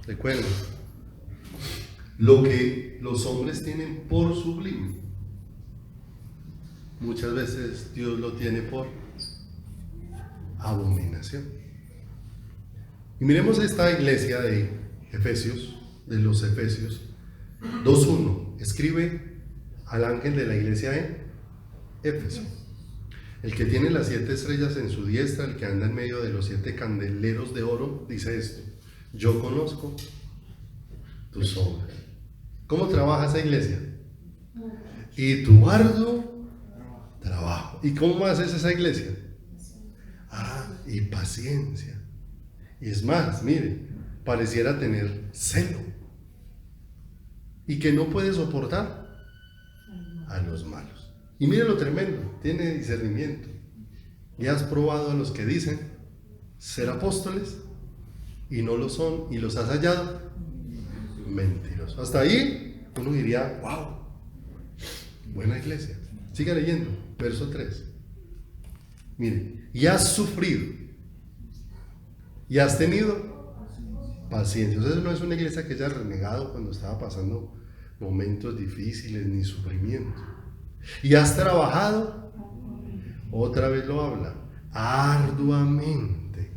Recuerden, lo que los hombres tienen por sublime, muchas veces Dios lo tiene por abominación. Y miremos esta iglesia de Efesios, de los Efesios 2:1. Escribe al ángel de la iglesia en Éfeso: el que tiene las 7 estrellas en su diestra, el que anda en medio de los 7 candeleros de oro, dice esto: yo conozco tus obras. ¿Cómo trabaja esa iglesia? Y tu arduo trabajo. ¿Y cómo haces esa iglesia? Y paciencia. Y es más, mire, pareciera tener celo. Y que no puede soportar a los malos. Y mire lo tremendo, tiene discernimiento. Y has probado a los que dicen ser apóstoles y no lo son, y los has hallado mentirosos. Hasta ahí uno diría, wow, buena iglesia. Siga leyendo, verso 3. Mire, y has sufrido y has tenido paciencia. O sea, no es una iglesia que haya renegado cuando estaba pasando momentos difíciles ni sufrimiento. Y has trabajado, otra vez lo habla, arduamente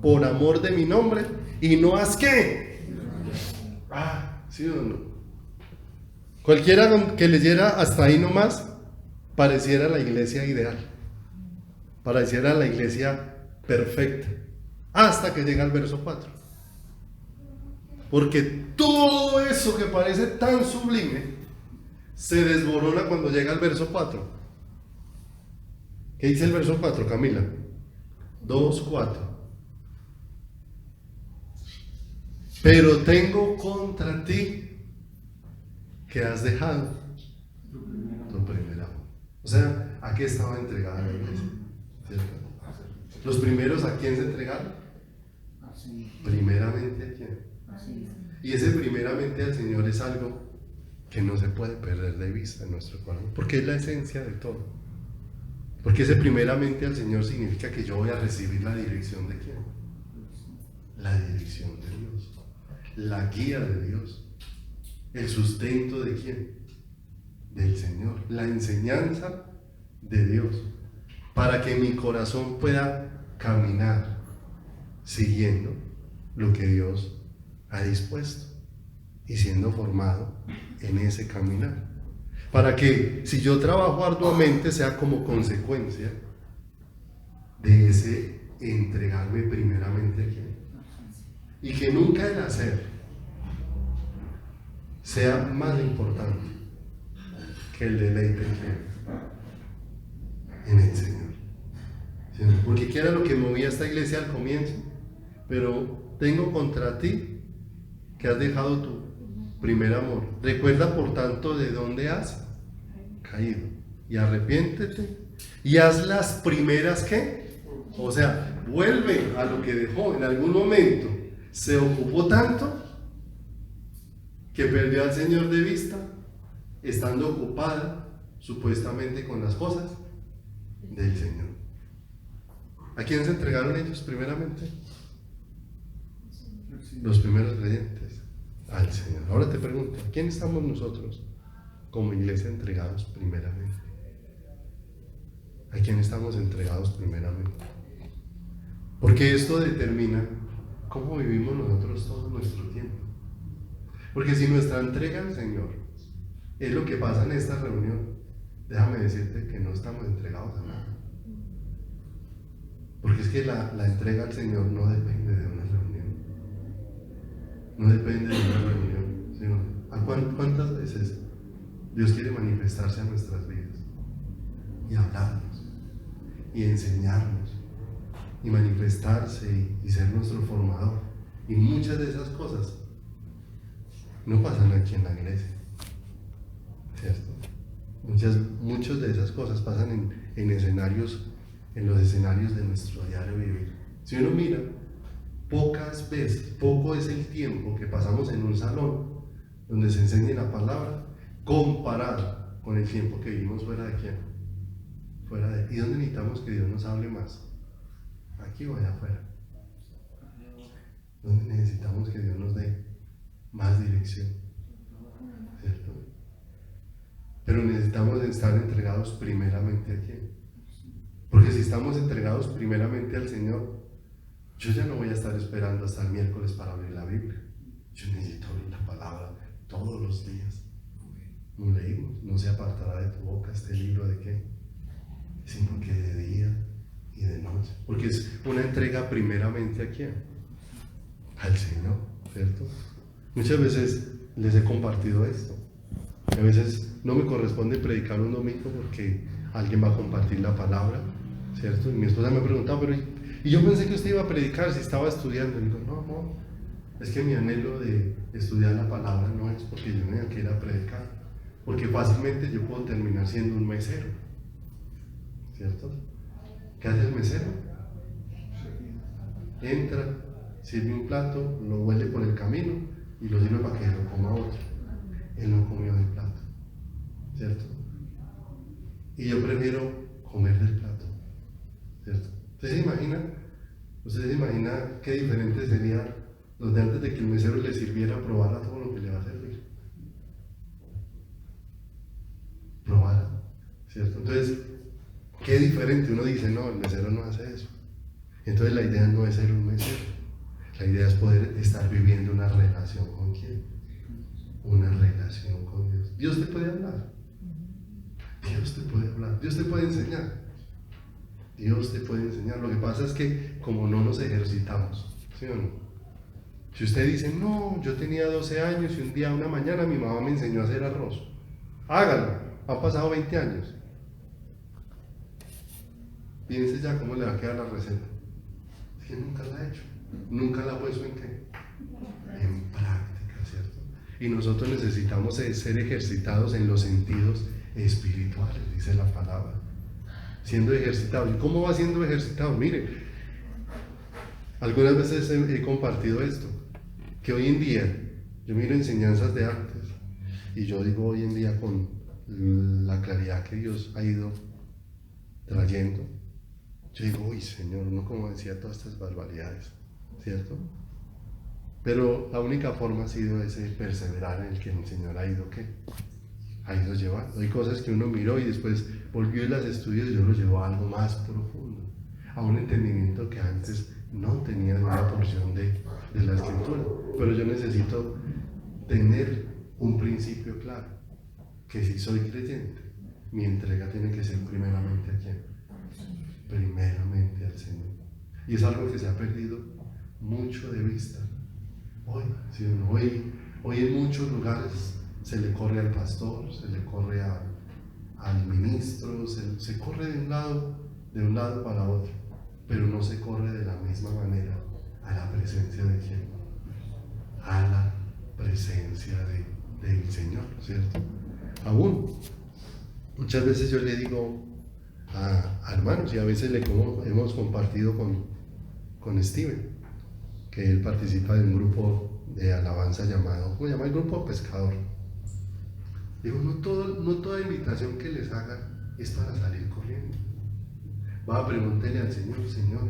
por amor de mi nombre, y no has ¿qué? ¿Sí o no? Cualquiera que leyera hasta ahí nomás pareciera la iglesia ideal, pareciera la iglesia perfecta, hasta que llega el verso 4. Porque todo eso que parece tan sublime se desborona cuando llega el verso 4. ¿Qué dice el verso 4, Camila? 2:4. Pero tengo contra ti que has dejado tu primer amor. O sea, ¿a qué estaba entregada la iglesia? ¿Cierto? ¿Los primeros a quién se entregaron? Primeramente a quién. Y ese primeramente al Señor es algo que no se puede perder de vista en nuestro corazón, porque es la esencia de todo. Porque ese primeramente al Señor significa que yo voy a recibir la dirección de quién. La dirección de Dios, la guía de Dios, el sustento de quién, del Señor, la enseñanza de Dios, para que mi corazón pueda caminar siguiendo lo que Dios ha dispuesto y siendo formado en ese caminar. Para que si yo trabajo arduamente sea como consecuencia de ese entregarme primeramente a quién. Y que nunca el hacer sea más importante que el deleite en el Señor. ¿Sí? Porque quiera lo que movía esta iglesia al comienzo, pero tengo contra ti que has dejado tu primer amor. Recuerda por tanto de dónde has caído y arrepiéntete y haz las primeras ¿qué? O sea, vuelve a lo que dejó en algún momento. Se ocupó tanto que perdió al Señor de vista, estando ocupada supuestamente con las cosas del Señor. ¿A quién se entregaron ellos primeramente? Los primeros creyentes, al Señor. Ahora te pregunto, ¿a quién estamos nosotros como iglesia entregados primeramente? ¿A quién estamos entregados primeramente? Porque esto determina cómo vivimos nosotros todo nuestro tiempo. Porque si nuestra entrega al Señor es lo que pasa en esta reunión, déjame decirte que no estamos entregados a nada. Porque es que la entrega al Señor no depende de una reunión. No depende de una reunión, sino ¿a cuántas veces Dios quiere manifestarse a nuestras vidas? Y hablarnos, y enseñarnos, y manifestarse, y ser nuestro formador. Y muchas de esas cosas no pasan aquí en la iglesia, ¿cierto? Muchas de esas cosas pasan en escenarios, en los escenarios de nuestro diario vivir. Si uno mira, pocas veces, poco es el tiempo que pasamos en un salón donde se enseña la palabra comparado con el tiempo que vivimos fuera de quién, ¿y dónde necesitamos que Dios nos hable más? ¿Aquí o allá afuera? ¿Dónde necesitamos que Dios nos dé más dirección? ¿Cierto? Pero necesitamos estar entregados primeramente a quién. Porque si estamos entregados primeramente al Señor, yo ya no voy a estar esperando hasta el miércoles para abrir la Biblia. Yo necesito abrir la palabra todos los días. No leímos, no se apartará de tu boca este libro de qué, sino que de día y de noche. Porque es una entrega primeramente a quién, al Señor, ¿cierto? Muchas veces les he compartido esto. A veces no me corresponde predicar un domingo porque alguien va a compartir la palabra, ¿cierto? Y mi esposa me preguntaba, pero y yo pensé que usted iba a predicar si estaba estudiando. Y digo, no, es que mi anhelo de estudiar la palabra no es porque yo tenga que ir a predicar, porque fácilmente yo puedo terminar siendo un mesero, ¿cierto? ¿Qué hace el mesero? Entra, sirve un plato, lo huele por el camino y lo sirve para que lo coma otro. Él no comió del plato, ¿cierto? Y yo prefiero comer del plato, ¿cierto? ¿Usted se imagina qué diferente sería donde antes de que el mesero le sirviera probara todo lo que le va a servir? Probara, ¿cierto? Entonces, qué diferente. Uno dice, no, el mesero no hace eso. Entonces la idea no es ser un mesero. La idea es poder estar viviendo una relación con quién. Una relación con Dios. Dios te puede hablar. Dios te puede hablar. Dios te puede enseñar. Dios te puede enseñar. Lo que pasa es que como no nos ejercitamos, ¿sí o no? Si usted dice, no, yo tenía 12 años y un día, una mañana, mi mamá me enseñó a hacer arroz. Hágalo. Han pasado 20 años. Piense ya cómo le va a quedar la receta. Es que nunca la ha hecho. Nunca la ha puesto en qué. En práctica, ¿cierto? Y nosotros necesitamos ser ejercitados en los sentidos espirituales, dice la palabra. Siendo ejercitados. ¿Y cómo va siendo ejercitado? Mire, algunas veces he compartido esto, que hoy en día, yo miro enseñanzas de antes, y yo digo hoy en día con la claridad que Dios ha ido trayendo, yo digo, uy Señor, uno como decía todas estas barbaridades, ¿cierto? Pero la única forma ha sido ese perseverar en el que el Señor ha ido, ¿qué? Ha ido llevando. Hay cosas que uno miró y después volvió y las estudió y yo lo llevó a algo más profundo, a un entendimiento que antes no tenía de una porción de la Escritura. Pero yo necesito tener un principio claro. que si soy creyente, mi entrega tiene que ser primeramente a quién? Primeramente al Señor. Y es algo que se ha perdido mucho de vista. Hoy, ¿sí? Hoy en muchos lugares se le corre al pastor, se le corre al ministro, se corre de un lado para otro, pero no se corre de la misma manera a la presencia de quién, a la presencia del Señor, ¿cierto? Aún, muchas veces yo le digo a hermanos, y a veces hemos compartido con Steven, que él participa de un grupo de alabanza llamado, ¿cómo se llama el grupo? Pescador. Digo, no toda invitación que les hagan es para salir corriendo. Va a preguntarle al Señor, Señor,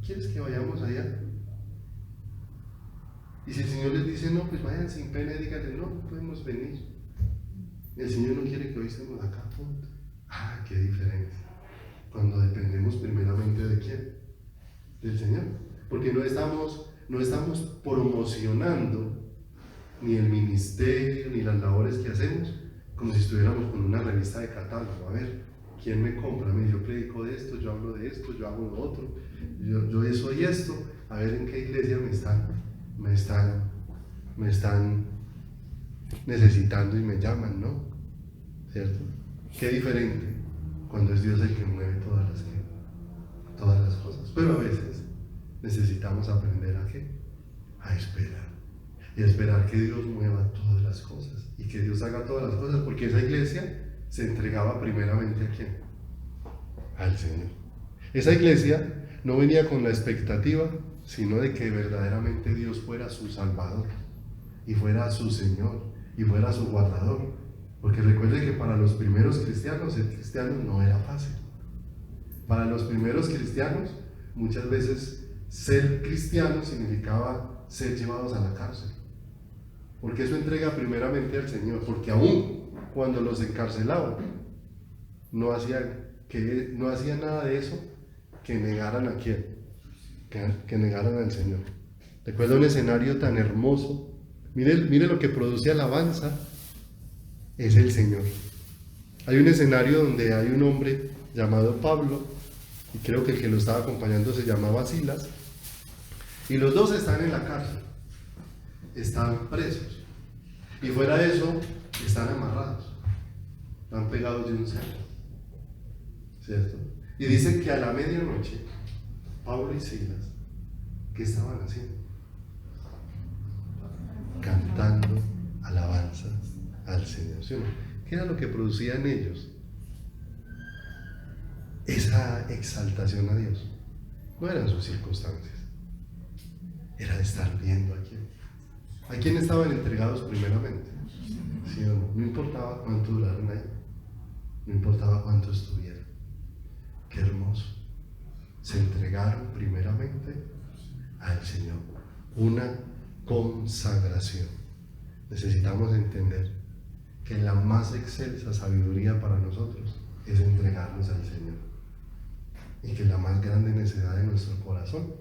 ¿quieres que vayamos allá? Y si el Señor les dice, no, pues vayan sin pena y díganle, no podemos venir. Y el Señor no quiere que hoy estemos acá, punto. Ah, qué diferencia. Cuando dependemos primeramente de quién, del Señor. Porque no estamos promocionando ni el ministerio, ni las labores que hacemos, como si estuviéramos con una revista de catálogo. A ver, ¿quién me compra? Yo predico de esto, yo hablo de esto, yo hago lo otro, yo soy esto. A ver en qué iglesia me están necesitando y me llaman, ¿no? ¿Cierto? Qué diferente cuando es Dios el que mueve todas las cosas. Pero a veces necesitamos aprender a esperar. Y esperar que Dios mueva todas las cosas y que Dios haga todas las cosas, porque esa iglesia se entregaba primeramente a quién, al Señor. Esa iglesia no venía con la expectativa, sino de que verdaderamente Dios fuera su Salvador y fuera su Señor y fuera su guardador, porque recuerde que para los primeros cristianos ser cristiano no era fácil. Para los primeros cristianos muchas veces ser cristiano significaba ser llevados a la cárcel, porque eso entrega primeramente al Señor, porque aún cuando los encarcelaban no hacían nada de eso que negaran a quién, que negaran al Señor. Recuerdo un escenario tan hermoso. Mire lo que produce alabanza, es el Señor. Hay un escenario donde hay un hombre llamado Pablo, y creo que el que lo estaba acompañando se llamaba Silas, y los dos están en la cárcel, están presos, y fuera de eso están amarrados, están pegados de un cerro, ¿cierto? Y dice que a la medianoche Pablo y Silas, ¿qué estaban haciendo? Cantando alabanzas al Señor, ¿sí o no? ¿Qué era lo que producía en ellos? Esa exaltación a Dios. No eran sus circunstancias, era de estar viendo a quién estaban entregados primeramente, ¿sí o no? No importaba cuánto duraron ahí, no importaba cuánto estuvieran. Qué hermoso. Se entregaron primeramente al Señor. Una consagración. Necesitamos entender que la más excelsa sabiduría para nosotros es entregarnos al Señor, y que la más grande necesidad de nuestro corazón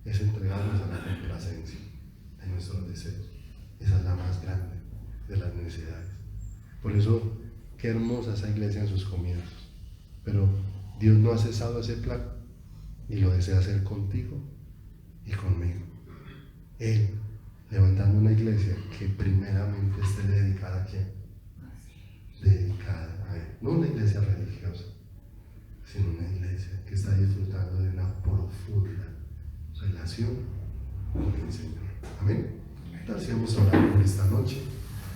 es entregarnos a la complacencia de nuestros deseos. Esa es la más grande de las necesidades. Por eso, qué hermosa esa iglesia en sus comienzos. Pero Dios no ha cesado ese plan y lo desea hacer contigo y conmigo. Él levantando una iglesia que primeramente esté dedicada a quién, dedicada a Él. No una iglesia religiosa, sino una iglesia que está disfrutando de una profunda relación con el Señor. Amén. Entonces vamos a orar por esta noche.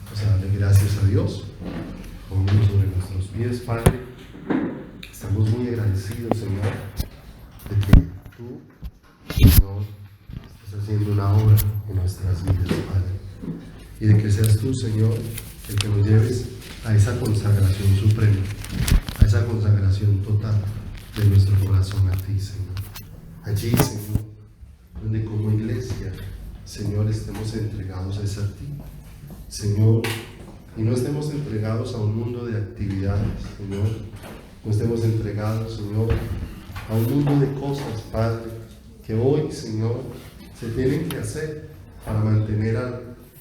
Vamos a darle gracias a Dios. Ponemos sobre nuestros pies, Padre. Estamos muy agradecidos, Señor, de que tú, Señor, estés haciendo una obra en nuestras vidas, Padre. Y de que seas tú, Señor, el que nos lleves a esa consagración suprema, a esa consagración total de nuestro corazón a ti, Señor. Allí, Señor, donde como iglesia, Señor, estemos entregados a ti, Señor, y no estemos entregados a un mundo de actividades, Señor, no estemos entregados, Señor, a un mundo de cosas, Padre, que hoy, Señor, se tienen que hacer para mantener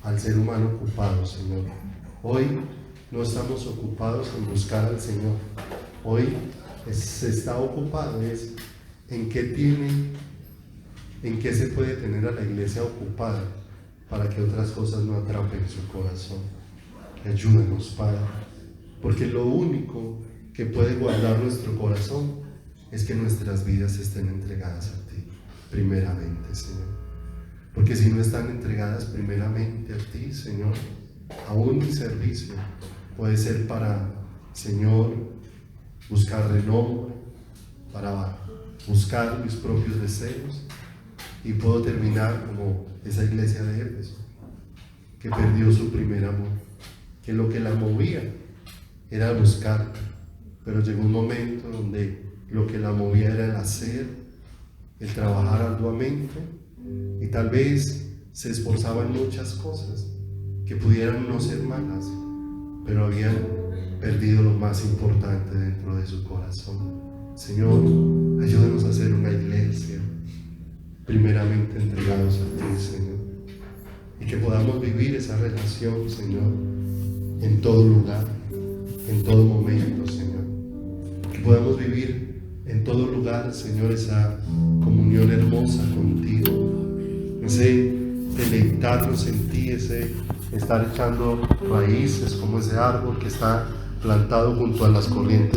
al ser humano ocupado, Señor. Hoy no estamos ocupados en buscar al Señor. Hoy se está ocupado en qué se puede tener a la iglesia ocupada para que otras cosas no atrapen su corazón. Ayúdanos, Padre, porque lo único que puede guardar nuestro corazón es que nuestras vidas estén entregadas a ti, primeramente, Señor. Porque si no están entregadas primeramente a ti, Señor, aún mi servicio puede ser para, Señor, buscar renombre, para buscar mis propios deseos, y puedo terminar como esa iglesia de Éfeso, que perdió su primer amor, que lo que la movía era buscar, pero llegó un momento donde lo que la movía era el hacer, el trabajar arduamente, y tal vez se esforzaba en muchas cosas que pudieran no ser malas, pero habían perdido lo más importante dentro de su corazón. Señor, ayúdanos a ser una iglesia primeramente entregados a ti, Señor, y que podamos vivir esa relación, Señor, en todo lugar, en todo momento, Señor, que podamos vivir en todo lugar, Señor, esa comunión hermosa contigo, ese deleitarnos en ti, ese estar echando raíces como ese árbol que está plantado junto a las corrientes